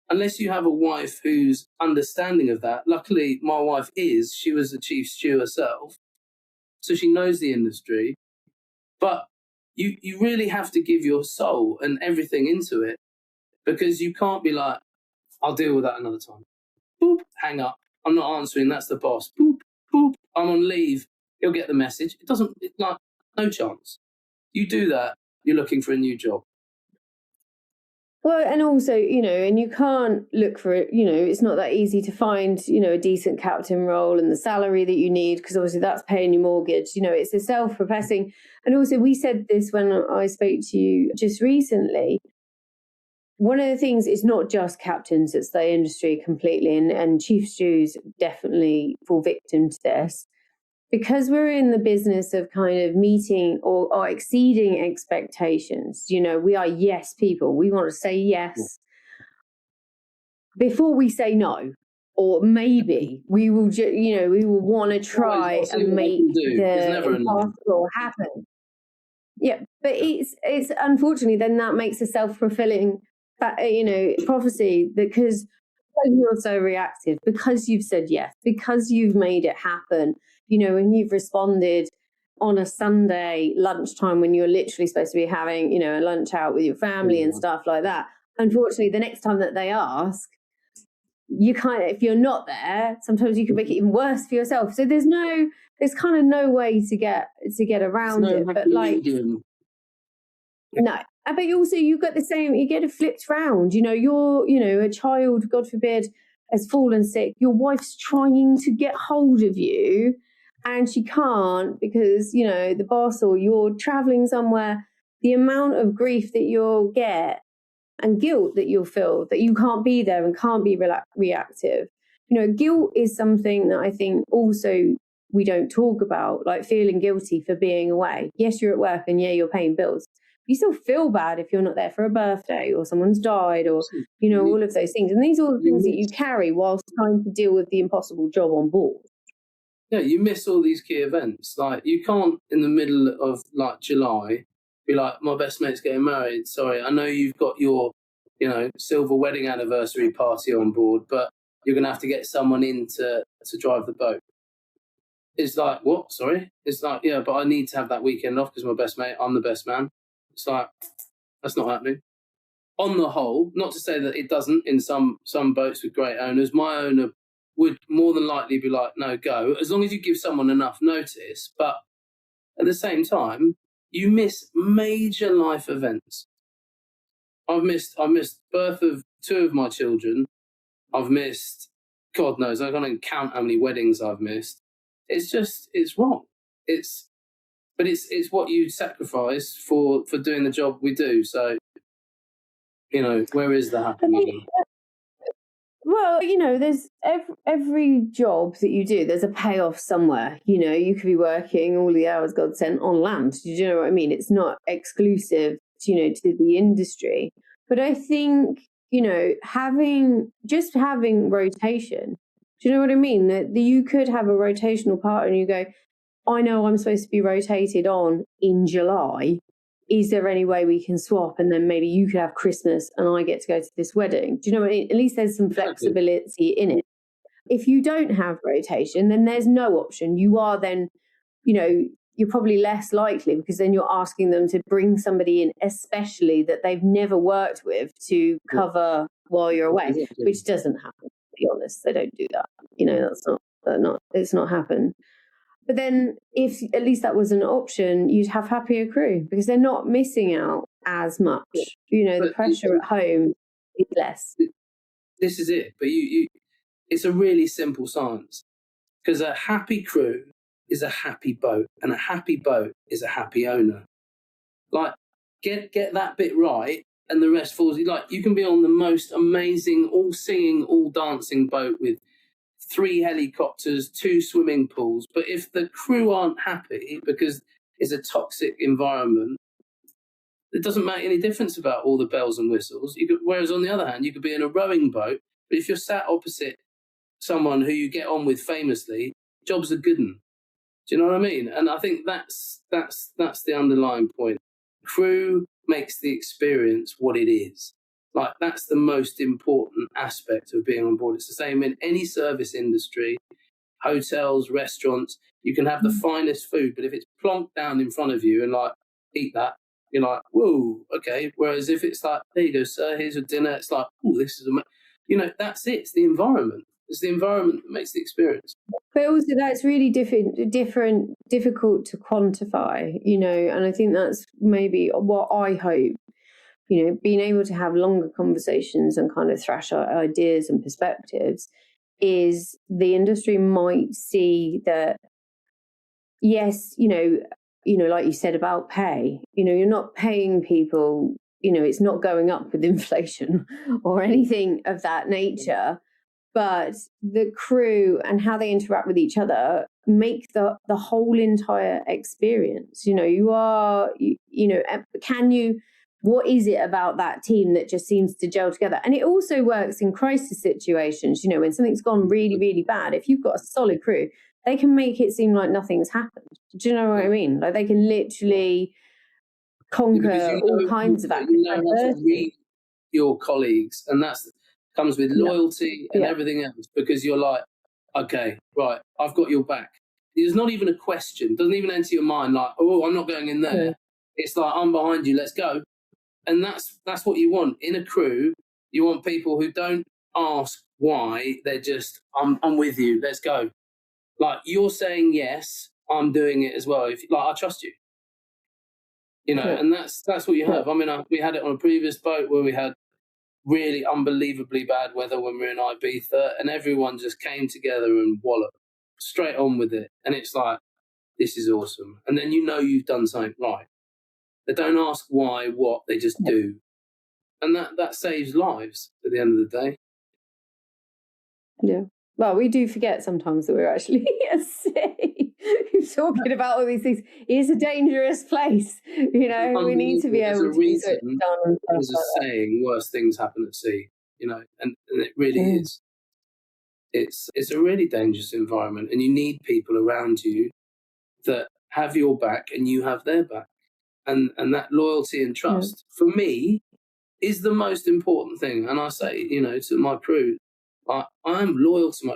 unless you have a wife who's understanding of that, luckily my wife she was a chief stew herself, so she knows the industry. But you really have to give your soul and everything into it, because you can't be like, I'll deal with that another time. Boop, hang up. I'm not answering. That's the boss. Boop, boop. I'm on leave. He'll get the message. No chance. You do that, you're looking for a new job. Well, and also, and you can't look for it, it's not that easy to find, a decent captain role and the salary that you need, because obviously that's paying your mortgage. It's a self-professing. And also, we said this when I spoke to you just recently. One of the things is not just captains, it's the industry completely. And chief stews definitely fall victim to this. Because we're in the business of kind of meeting or exceeding expectations, we are yes people. We want to say yes before we say no, or maybe we will. We will want to try and make the impossible happen. Yeah, but it's unfortunately then that makes a self-fulfilling, prophecy, because you're so reactive, because you've said yes, because you've made it happen. And you've responded on a Sunday lunchtime when you're literally supposed to be having, a lunch out with your family and stuff like that. Unfortunately, the next time that they ask, if you're not there, sometimes you can make it even worse for yourself. So there's kind of no way to get around it. But no. But you got the same, you get it flipped round. You're, a child, God forbid, has fallen sick. Your wife's trying to get hold of you, and she can't because, the boss, or you're traveling somewhere. The amount of grief that you'll get and guilt that you'll feel that you can't be there and can't be reactive. Guilt is something that I think also we don't talk about, like feeling guilty for being away. Yes, you're at work and yeah, you're paying bills. You still feel bad if you're not there for a birthday or someone's died or, all of those things. And these are all the things that you carry whilst trying to deal with the impossible job on board. Yeah, you miss all these key events. Like, you can't, in the middle of, like, July, be like, my best mate's getting married. Sorry, I know you've got your, silver wedding anniversary party on board, but you're going to have to get someone in to drive the boat. It's like, what? Sorry? It's like, yeah, but I need to have that weekend off because my best mate, I'm the best man. It's like, that's not happening. On the whole, not to say that it doesn't in some boats with great owners, my owner would more than likely be like, no, go, as long as you give someone enough notice. But at the same time, you miss major life events. I've missed birth of 2 of my children. I've missed, God knows, I can't even count how many weddings I've missed. It's just, it's wrong. It's what you sacrifice for doing the job we do. So, where is the happy medium? Well, there's every job that you do, there's a payoff somewhere. You could be working all the hours God sent on land. Do you know what I mean? It's not exclusive, to the industry. But I think, having rotation, do you know what I mean? That you could have a rotational partner and you go, I know I'm supposed to be rotated on in July. Is there any way we can swap? And then maybe you could have Christmas and I get to go to this wedding. Do you know what I mean? At least there's some flexibility in it. If you don't have rotation, then there's no option. You are then, you're probably less likely, because then you're asking them to bring somebody in, especially that they've never worked with, to cover while you're away, which doesn't happen, to be honest. They don't do that. It's not happened. But then if at least that was an option, you'd have happier crew because they're not missing out as much. The pressure at home is less. This is it. But it's a really simple science, because a happy crew is a happy boat, and a happy boat is a happy owner. Like, get that bit right, and the rest falls. Like, you can be on the most amazing, all singing, all dancing boat with 3 helicopters, 2 swimming pools. But if the crew aren't happy because it's a toxic environment, it doesn't make any difference about all the bells and whistles. Whereas on the other hand, you could be in a rowing boat, but if you're sat opposite someone who you get on with famously, job's a good one. Do you know what I mean? And I think that's the underlying point. Crew makes the experience what it is. Like, that's the most important aspect of being on board. It's the same in any service industry, hotels, restaurants. You can have the finest food, but if it's plonked down in front of you and like, eat that, you're like, whoa, okay. Whereas if it's like, there you go, sir, here's your dinner. It's like, oh, this is that's it. It's the environment. It's the environment that makes the experience. But also that's really difficult to quantify, and I think that's maybe what I hope. Being able to have longer conversations and kind of thrash out ideas and perspectives, is the industry might see that, yes, like you said about pay, you're not paying people, it's not going up with inflation or anything of that nature, but the crew and how they interact with each other make the whole entire experience. What is it about that team that just seems to gel together? And it also works in crisis situations, when something's gone really, really bad. If you've got a solid crew, they can make it seem like nothing's happened. Do you know what I mean? Like, they can literally conquer all kinds of adversity. Your colleagues, and that comes with loyalty and everything else, because you're like, okay, right, I've got your back. There's not even a question. It doesn't even enter your mind like, oh, I'm not going in there. It's like, I'm behind you, let's go. And that's what you want in a crew. You want people who don't ask why. They're just, I'm with you. Let's go. Like, you're saying yes, I'm doing it as well. I trust you. And that's what you have. I mean, we had it on a previous boat where we had really unbelievably bad weather when we were in Ibiza, and everyone just came together and walloped straight on with it. And it's like, this is awesome. And then you've done something right. They don't ask why, what, they just do. And that saves lives at the end of the day. Yeah. Well, we do forget sometimes that we're actually at sea. Talking about all these things. It's a dangerous place. We need to be able to be switched on. There's a saying, worse things happen at sea, and it really is. It's a really dangerous environment, and you need people around you that have your back and you have their back. And that loyalty and trust, for me, is the most important thing. And I say, to my crew, I'm loyal to my...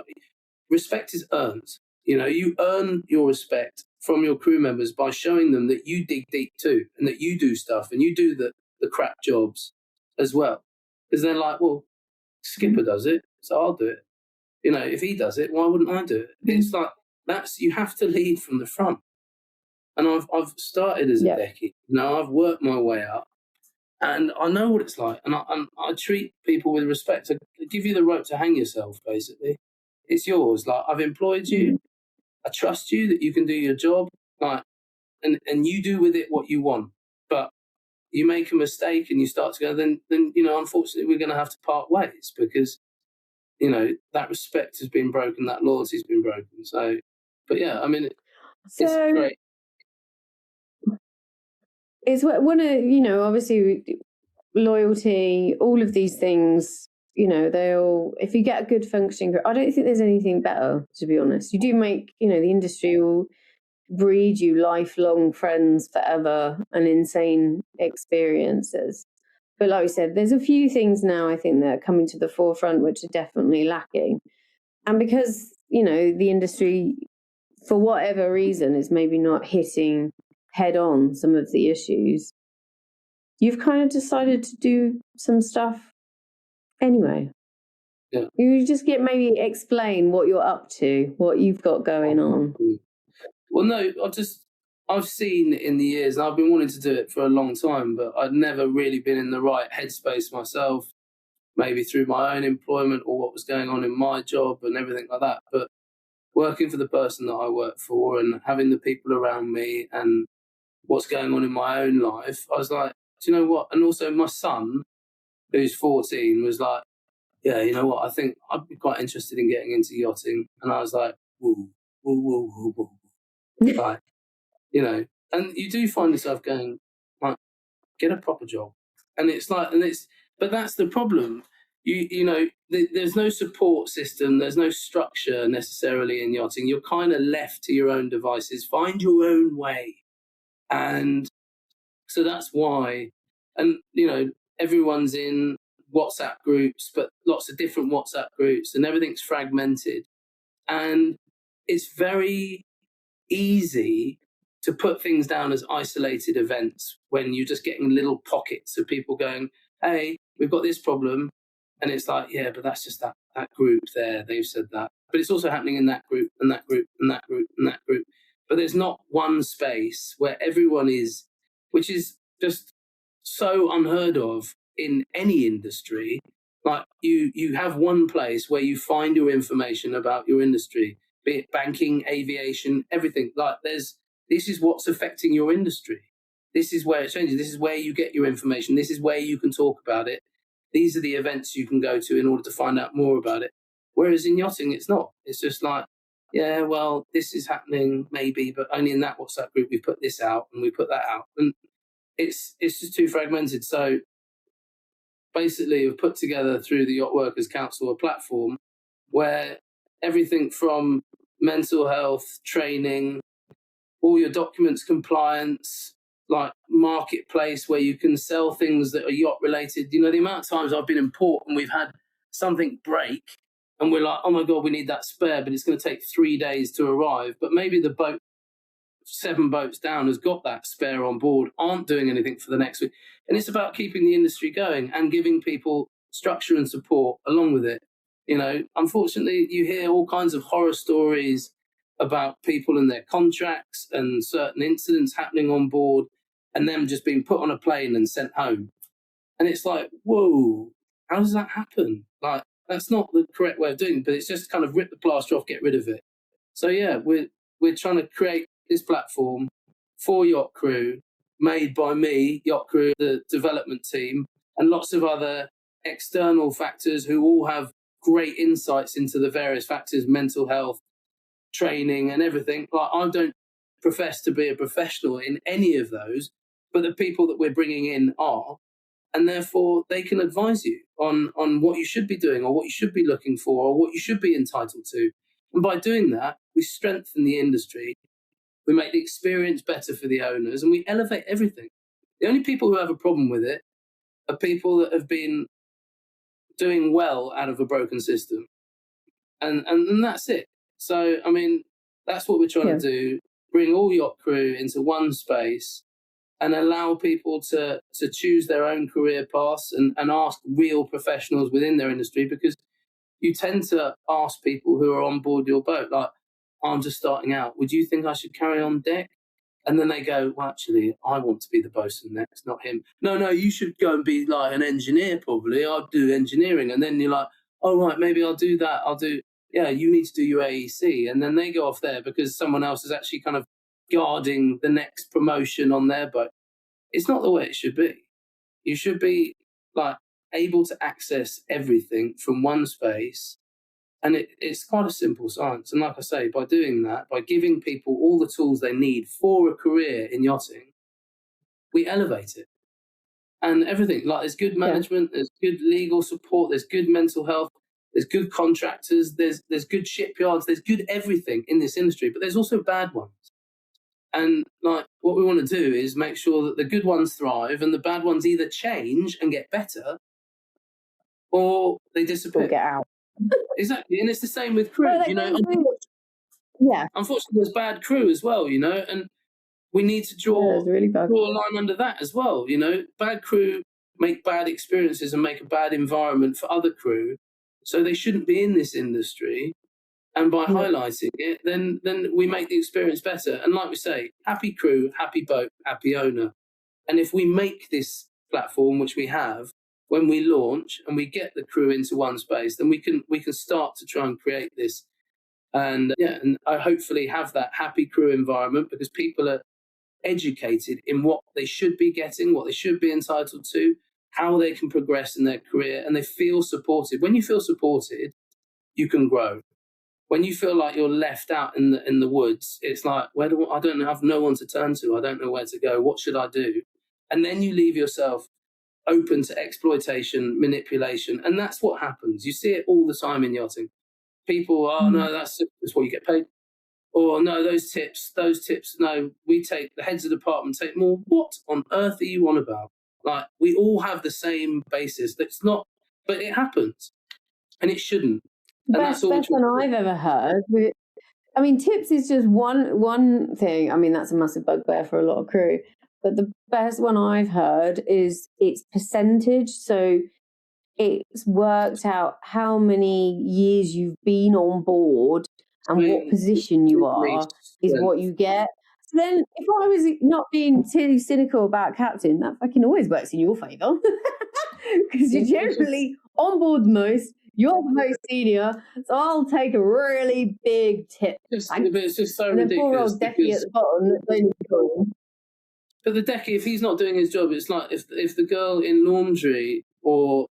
Respect is earned. You earn your respect from your crew members by showing them that you dig deep too, and that you do stuff and you do the crap jobs as well. Because they're like, well, Skipper does it, so I'll do it. If he does it, why wouldn't I do it? It's like you have to lead from the front. And I've started as a deckie. I've worked my way up, and I know what it's like. And I treat people with respect. I give you the rope to hang yourself. Basically, it's yours. Like, I've employed you. I trust you that you can do your job. Like, and you do with it what you want. But you make a mistake and you start to go, then unfortunately we're going to have to part ways, because that respect has been broken, that loyalty has been broken. So, but yeah, I mean, it's great. It's one of, obviously loyalty, all of these things, if you get a good functioning group, I don't think there's anything better, to be honest. You do make, the industry will breed you lifelong friends forever and insane experiences. But like we said, there's a few things now, I think, that are coming to the forefront, which are definitely lacking. And because, the industry, for whatever reason, is maybe not hitting head on some of the issues, you've kind of decided to do some stuff anyway. Yeah. You just maybe explain what you're up to, what you've got going on. Well, no, I've seen in the years, and I've been wanting to do it for a long time, but I'd never really been in the right headspace myself, maybe through my own employment or what was going on in my job and everything like that. But working for the person that I work for and having the people around me and what's going on in my own life, I was like, do you know what? And also my son, who's 14, was like, yeah, you know what? I think I'd be quite interested in getting into yachting. And I was like, woo, woo, woo, woo, woo. Like, and you do find yourself going, like, get a proper job. And it's like, but that's the problem. There's no support system, there's no structure necessarily in yachting. You're kind of left to your own devices. Find your own way. And so that's why, and everyone's in WhatsApp groups, but lots of different WhatsApp groups, and everything's fragmented. And it's very easy to put things down as isolated events when you're just getting little pockets of people going, hey, we've got this problem. And it's like, yeah, but that's just that group there. They've said that. But it's also happening in that group and that group and that group and that group. But there's not one space where everyone is, which is just so unheard of in any industry. Like, you have one place where you find your information about your industry, be it banking, aviation, everything. Like, this is what's affecting your industry. This is where it changes. This is where you get your information. This is where you can talk about it. These are the events you can go to in order to find out more about it. Whereas in yachting, it's not. It's just like, yeah, well, this is happening maybe, but only in that WhatsApp group we put this out and we put that out. And it's just too fragmented. So basically, we've put together through the Yacht Workers Council a platform where everything from mental health, training, all your documents compliance, like marketplace where you can sell things that are yacht related. The amount of times I've been in port and we've had something break and we're like, oh my God, we need that spare, but it's going to take 3 days to arrive. But maybe the boat 7 boats down has got that spare on board, aren't doing anything for the next week. And it's about keeping the industry going and giving people structure and support along with it. Unfortunately, you hear all kinds of horror stories about people and their contracts and certain incidents happening on board and them just being put on a plane and sent home. And it's like, whoa, how does that happen? Like, that's not the correct way of doing it, but it's just kind of rip the plaster off, get rid of it. So yeah, we're trying to create this platform for yacht crew, made by me, yacht crew, the development team, and lots of other external factors who all have great insights into the various factors, mental health, training and everything. Like, I don't profess to be a professional in any of those, but the people that we're bringing in are, and therefore they can advise you on what you should be doing or what you should be looking for or what you should be entitled to. And by doing that, we strengthen the industry, we make the experience better for the owners, and we elevate everything. The only people who have a problem with it are people that have been doing well out of a broken system. And that's it. So, I mean, That's what we're trying to do. Bring all yacht crew into one space and allow people to choose their own career paths and ask real professionals within their industry, because you tend to ask people who are on board your boat, like, I'm just starting out, would you think I should carry on deck? And then they go, well, actually, I want to be the bosun next, not him. No, you should go and be like an engineer, probably. I'll do engineering. And then you're like, oh, right, maybe I'll do that. You need to do your AEC. And then they go off there because someone else is actually kind of guarding the next promotion on their boat. It's not the way it should be. You should be like able to access everything from one space. And it's quite a simple science. And like I say, by doing that, by giving people all the tools they need for a career in yachting, we elevate it. And everything, like there's good management, there's good legal support, there's good mental health, there's good contractors, there's good shipyards, there's good everything in this industry, but there's also bad ones. And like what we want to do is make sure that the good ones thrive and the bad ones either change and get better or they disappear. Or get out. Exactly. And it's the same with crew, Unfortunately, there's bad crew as well, and we need to draw a line under that as well, Bad crew make bad experiences and make a bad environment for other crew, so they shouldn't be in this industry. And by highlighting it, then we make the experience better. And like we say, happy crew, happy boat, happy owner. And if we make this platform, which we have, when we launch and we get the crew into one space, then we can start to try and create this. And I hopefully have that happy crew environment because people are educated in what they should be getting, what they should be entitled to, how they can progress in their career, and they feel supported. When you feel supported, you can grow. When you feel like you're left out in the woods, it's like, I have no one to turn to. I don't know where to go. What should I do? And then you leave yourself open to exploitation, manipulation. And that's what happens. You see it all the time in yachting. People, no, that's what you get paid. Or no, those tips, no, we take, the heads of the department take more. What on earth are you on about? Like, we all have the same basis. That's not, but it happens. And it shouldn't. Best one I've ever heard. I mean, tips is just one thing. I mean, that's a massive bugbear for a lot of crew. But the best one I've heard is it's percentage. So it's worked out how many years you've been on board and what position you are is what you get. So then if I was not being too cynical about captain, that fucking always works in your favour. Because you're generally on board the most. You're the most senior, so I'll take a really big tip. It's just so and then ridiculous. Poor old Decky at the bottom. But the Decky, if he's not doing his job, it's like if the girl in laundry or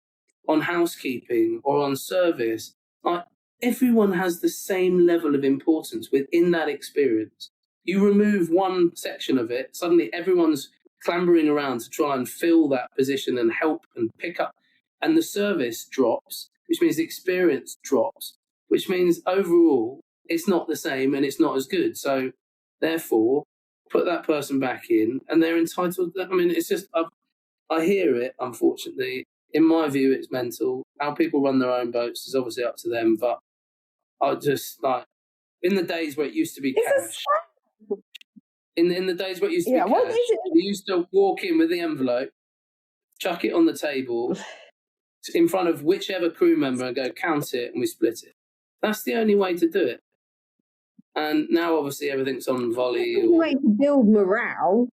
on housekeeping or on service, like everyone has the same level of importance within that experience. You remove one section of it, suddenly everyone's clambering around to try and fill that position and help and pick up, and the service drops, which means the experience drops, which means overall it's not the same and it's not as good. So therefore, put that person back in and they're entitled. I mean, it's just, I hear it, unfortunately. In my view, it's mental. How people run their own boats is obviously up to them, but I just, like, in the days where it used to be cash, in the days where it used to be cash, you used to walk in with the envelope, chuck it on the table, in front of whichever crew member and go, count it, and we split it. That's the only way to do it. And now, obviously, everything's on volley. It's a way to build morale.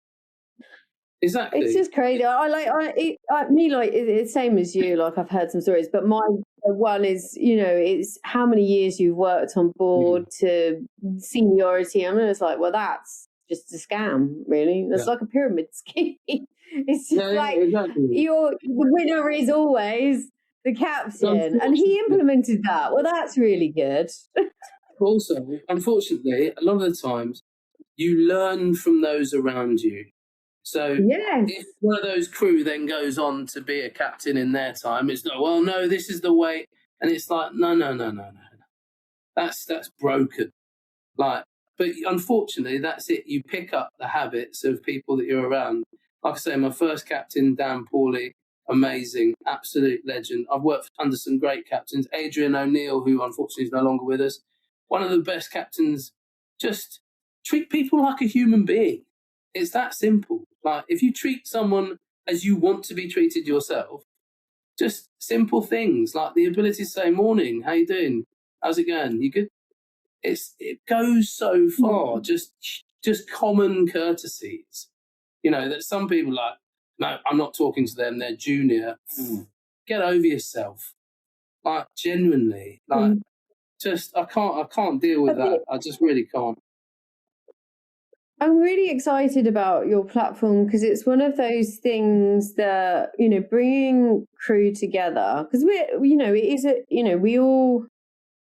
Exactly. It's just crazy. It's same as you. Like, I've heard some stories, but my one is, it's how many years you've worked on board to seniority. I mean, it's like, well, that's just a scam, really. That's like a pyramid scheme. It's just exactly. The winner is always the captain, and he implemented that. Well, that's really good. Also, unfortunately, a lot of the times you learn from those around you. So if one of those crew then goes on to be a captain in their time, it's like, well, no, this is the way, and it's like, no. That's broken. Like, but unfortunately, that's it. You pick up the habits of people that you're around. Like I say, my first captain, Dan Pauly, amazing, absolute legend. I've worked under some great captains. Adrian O'Neill, who unfortunately is no longer with us, one of the best captains just treat people like a human being. It's that simple. Like, if you treat someone as you want to be treated yourself, just simple things like the ability to say, morning, how you doing? How's it going? You good? It goes so far. Just common courtesies. You know, that some people like, no, I'm not talking to them, they're junior. Get over yourself. Like, genuinely. Like, just I can't deal with that. I just really can't. I'm really excited about your platform because it's one of those things that, you know, bringing crew together, because we all,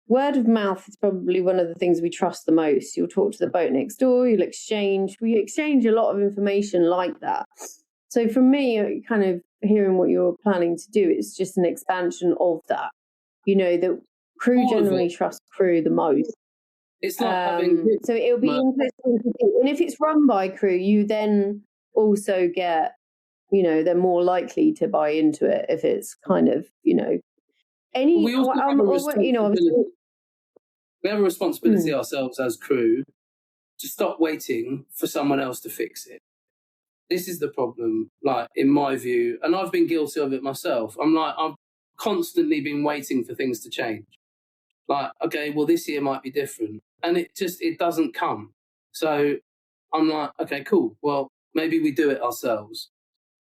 word of mouth is probably one of the things we trust the most. You'll talk to the boat next door, we exchange a lot of information like that. So for me, kind of hearing what you're planning to do, it's just an expansion of that. You know, that crew generally trust crew the most. It's like having... So it'll be interesting to see. And if it's run by crew, you then also get, you know, they're more likely to buy into it if it's kind of, you know, any... We also have a responsibility. We have a responsibility ourselves as crew to stop waiting for someone else to fix it. This is the problem, like, in my view, and I've been guilty of it myself. I've constantly been waiting for things to change. Like, okay, well, this year might be different. And it doesn't come. So I'm like, okay, cool. Well, maybe we do it ourselves.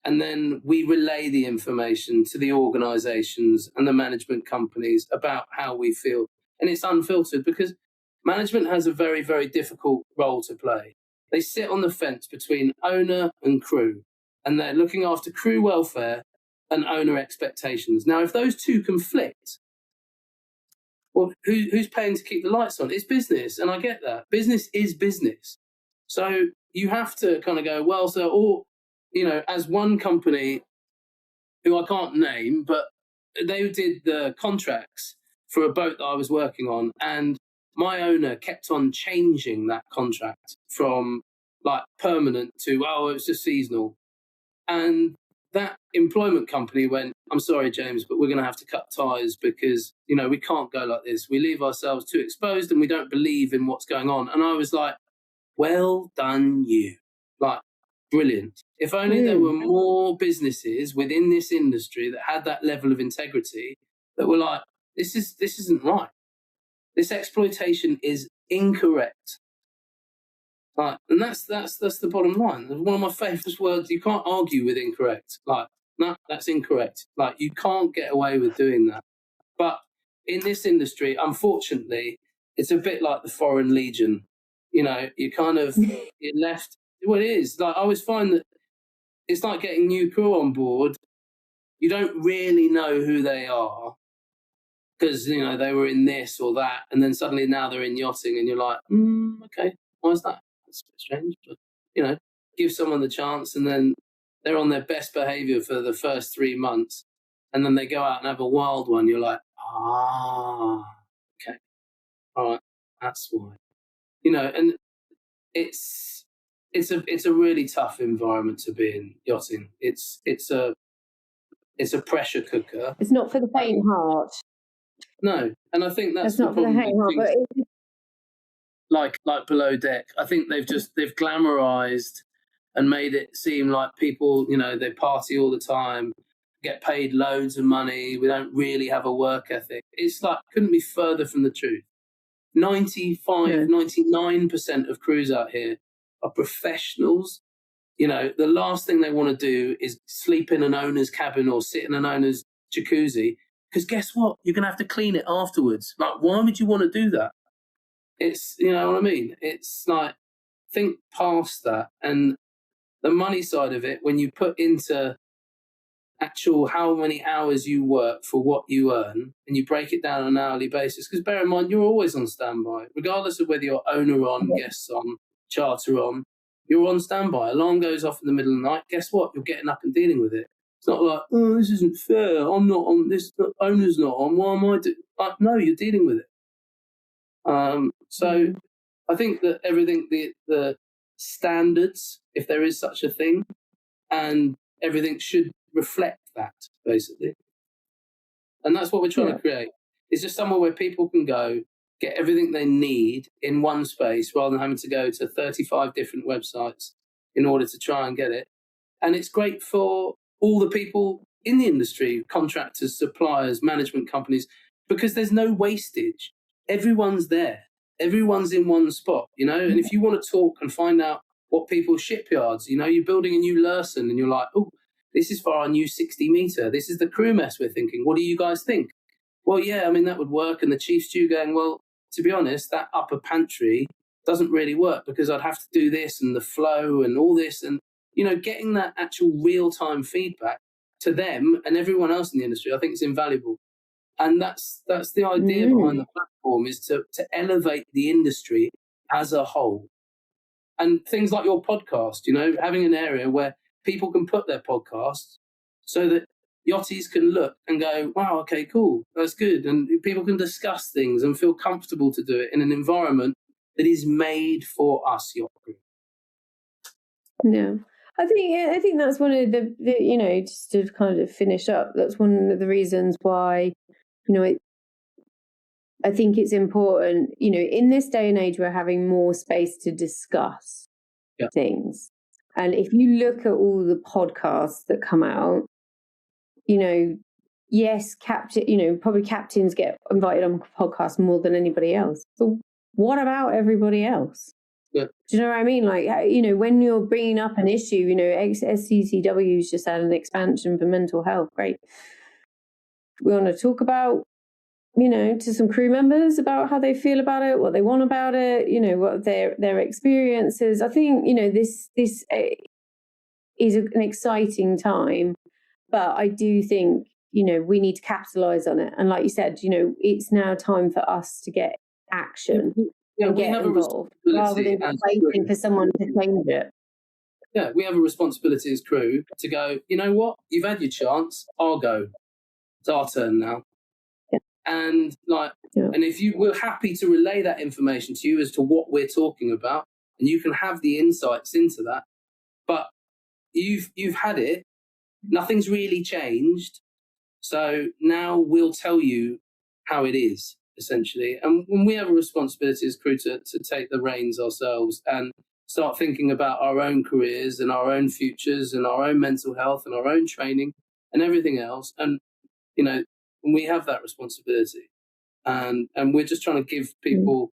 And then we relay the information to the organisations and the management companies about how we feel. And it's unfiltered, because management has a very, very difficult role to play. They sit on the fence between owner and crew, and they're looking after crew welfare and owner expectations. Now, if those two conflict, well, who's paying to keep the lights on? It's business, and I get that. Business is business. So you have to kind of go, well, so, or, you know, as one company, who I can't name, but they did the contracts for a boat that I was working on, and my owner kept on changing that contract from, like, permanent to, oh, it's just seasonal. And that employment company went, I'm sorry, James, but we're going to have to cut ties because, you know, we can't go like this. We leave ourselves too exposed and we don't believe in what's going on. And I was like, well done, you. Like, brilliant. If only there were more businesses within this industry that had that level of integrity, that were like, this isn't right. This exploitation is incorrect. Like, and that's the bottom line. One of my favourite words. You can't argue with incorrect. Like, no, that's incorrect. Like, you can't get away with doing that. But in this industry, unfortunately, it's a bit like the Foreign Legion. You know, you kind of you're left. Well, it is. Like, I always find that it's like getting new crew on board. You don't really know who they are, because, you know, they were in this or that, and then suddenly now they're in yachting, and you're like, okay, why is that? That's a bit strange, but, you know, give someone the chance, and then they're on their best behaviour for the first 3 months, and then they go out and have a wild one. You're like, okay, all right, that's why. You know, and it's a really tough environment to be in, yachting. It's a pressure cooker. It's not for the faint heart. No, and I think that's not for the faint heart. But like Below Deck, I think they've glamorized and made it seem like people, you know, they party all the time, get paid loads of money. We don't really have a work ethic. It's like, couldn't be further from the truth. 99% of crews out here are professionals. You know, the last thing they want to do is sleep in an owner's cabin or sit in an owner's jacuzzi, because guess what? You're going to have to clean it afterwards. Like, why would you want to do that? It's, you know what I mean? It's like, think past that. And the money side of it, when you put into actual how many hours you work for what you earn, and you break it down on an hourly basis, because bear in mind, you're always on standby, regardless of whether you're owner on, guests on, charter on, you're on standby. Alarm goes off in the middle of the night. Guess what? You're getting up and dealing with it. It's not like, oh, this isn't fair. I'm not on this. The owner's not on. Why am I doing? Like, no, you're dealing with it. So I think that everything, the standards, if there is such a thing, and everything should reflect that, basically. And that's what we're trying to create. It's just somewhere where people can go get everything they need in one space rather than having to go to 35 different websites in order to try and get it. And it's great for all the people in the industry, contractors, suppliers, management companies, because there's no wastage. Everyone's there. Everyone's in one spot, you know? And if you want to talk and find out what people's shipyards, you know, you're building a new Lursen and you're like, oh, this is for our new 60 metre. This is the crew mess we're thinking. What do you guys think? Well, yeah, I mean, that would work. And the chief stew going, well, to be honest, that upper pantry doesn't really work because I'd have to do this and the flow and all this. And, you know, getting that actual real-time feedback to them and everyone else in the industry, I think is invaluable. And that's the idea behind the platform, is to elevate the industry as a whole. And things like your podcast, you know, having an area where people can put their podcasts so that yachties can look and go, wow, okay, cool, that's good. And people can discuss things and feel comfortable to do it in an environment that is made for us yacht crew. Yeah. I think that's one of the you know, just to kind of finish up, that's one of the reasons why, you know, I think it's important, you know, in this day and age, we're having more space to discuss things. And if you look at all the podcasts that come out, you know, yes, probably captains get invited on podcasts more than anybody else. But what about everybody else? Yeah. Do you know what I mean? Like, you know, when you're bringing up an issue, you know, SCCW's just had an expansion for mental health. Great. We want to talk about, you know, to some crew members about how they feel about it, what they want about it, you know, what their experiences. I think, you know, this is an exciting time, but I do think, you know, we need to capitalize on it. And like you said, you know, it's now time for us to get action and get involved rather than waiting for someone to change it. Yeah, we have a responsibility as crew to go, you know what, you've had your chance, I'll go. It's our turn now. And and if we're happy to relay that information to you as to what we're talking about, and you can have the insights into that, but you've had it, nothing's really changed, so now we'll tell you how it is, essentially. And when we have a responsibility as crew to take the reins ourselves and start thinking about our own careers and our own futures and our own mental health and our own training and everything else, and you know, when we have that responsibility, and we're just trying to give people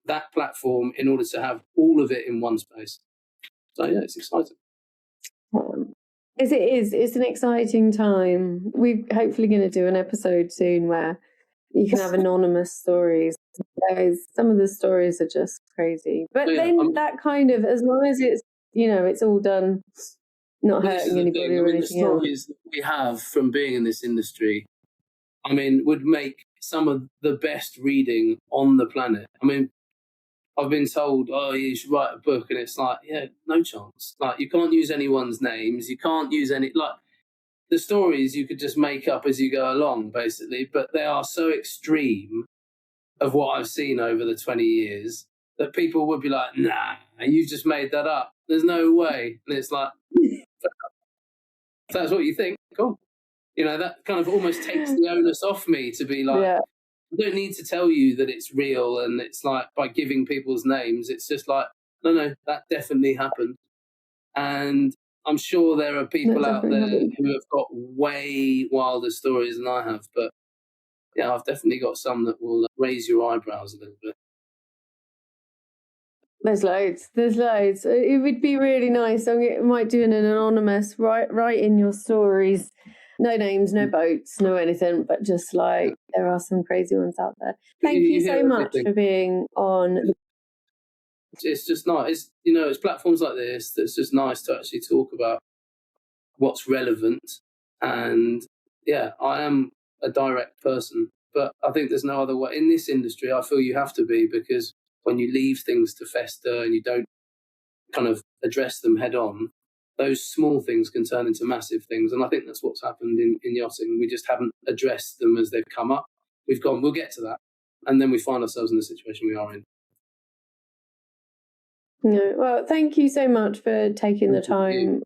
that platform in order to have all of it in one space. So yeah, it's exciting. It's an exciting time. We're hopefully going to do an episode soon where you can have anonymous stories. Some of the stories are just crazy, but that kind of, as long as it's, you know, it's all done, not hurting anybody or anything else. The stories that we have from being in this industry, I mean, would make some of the best reading on the planet. I mean, I've been told, oh, you should write a book. And it's like, yeah, no chance. Like, you can't use anyone's names. You can't use the stories you could just make up as you go along, basically. But they are so extreme of what I've seen over the 20 years that people would be like, nah, you just made that up. There's no way. And it's like, if that's what you think, cool. You know, that kind of almost takes the onus off me to be like, I don't need to tell you that it's real. And it's like, by giving people's names, it's just like, no, that definitely happened. And I'm sure there are people out there who have got way wilder stories than I have. But yeah, I've definitely got some that will raise your eyebrows a little bit. There's loads. It would be really nice. I might do an anonymous, write in your stories. No names, no boats, no anything, but just like, there are some crazy ones out there. Thank you so much for being on. It's just nice. It's platforms like this that's just nice to actually talk about what's relevant. And yeah, I am a direct person, but I think there's no other way. In this industry, I feel you have to be, because when you leave things to fester and you don't kind of address them head on, those small things can turn into massive things. And I think that's what's happened in yachting. We just haven't addressed them as they've come up. We'll get to that. And then we find ourselves in the situation we are in. No, well, thank you so much for taking the time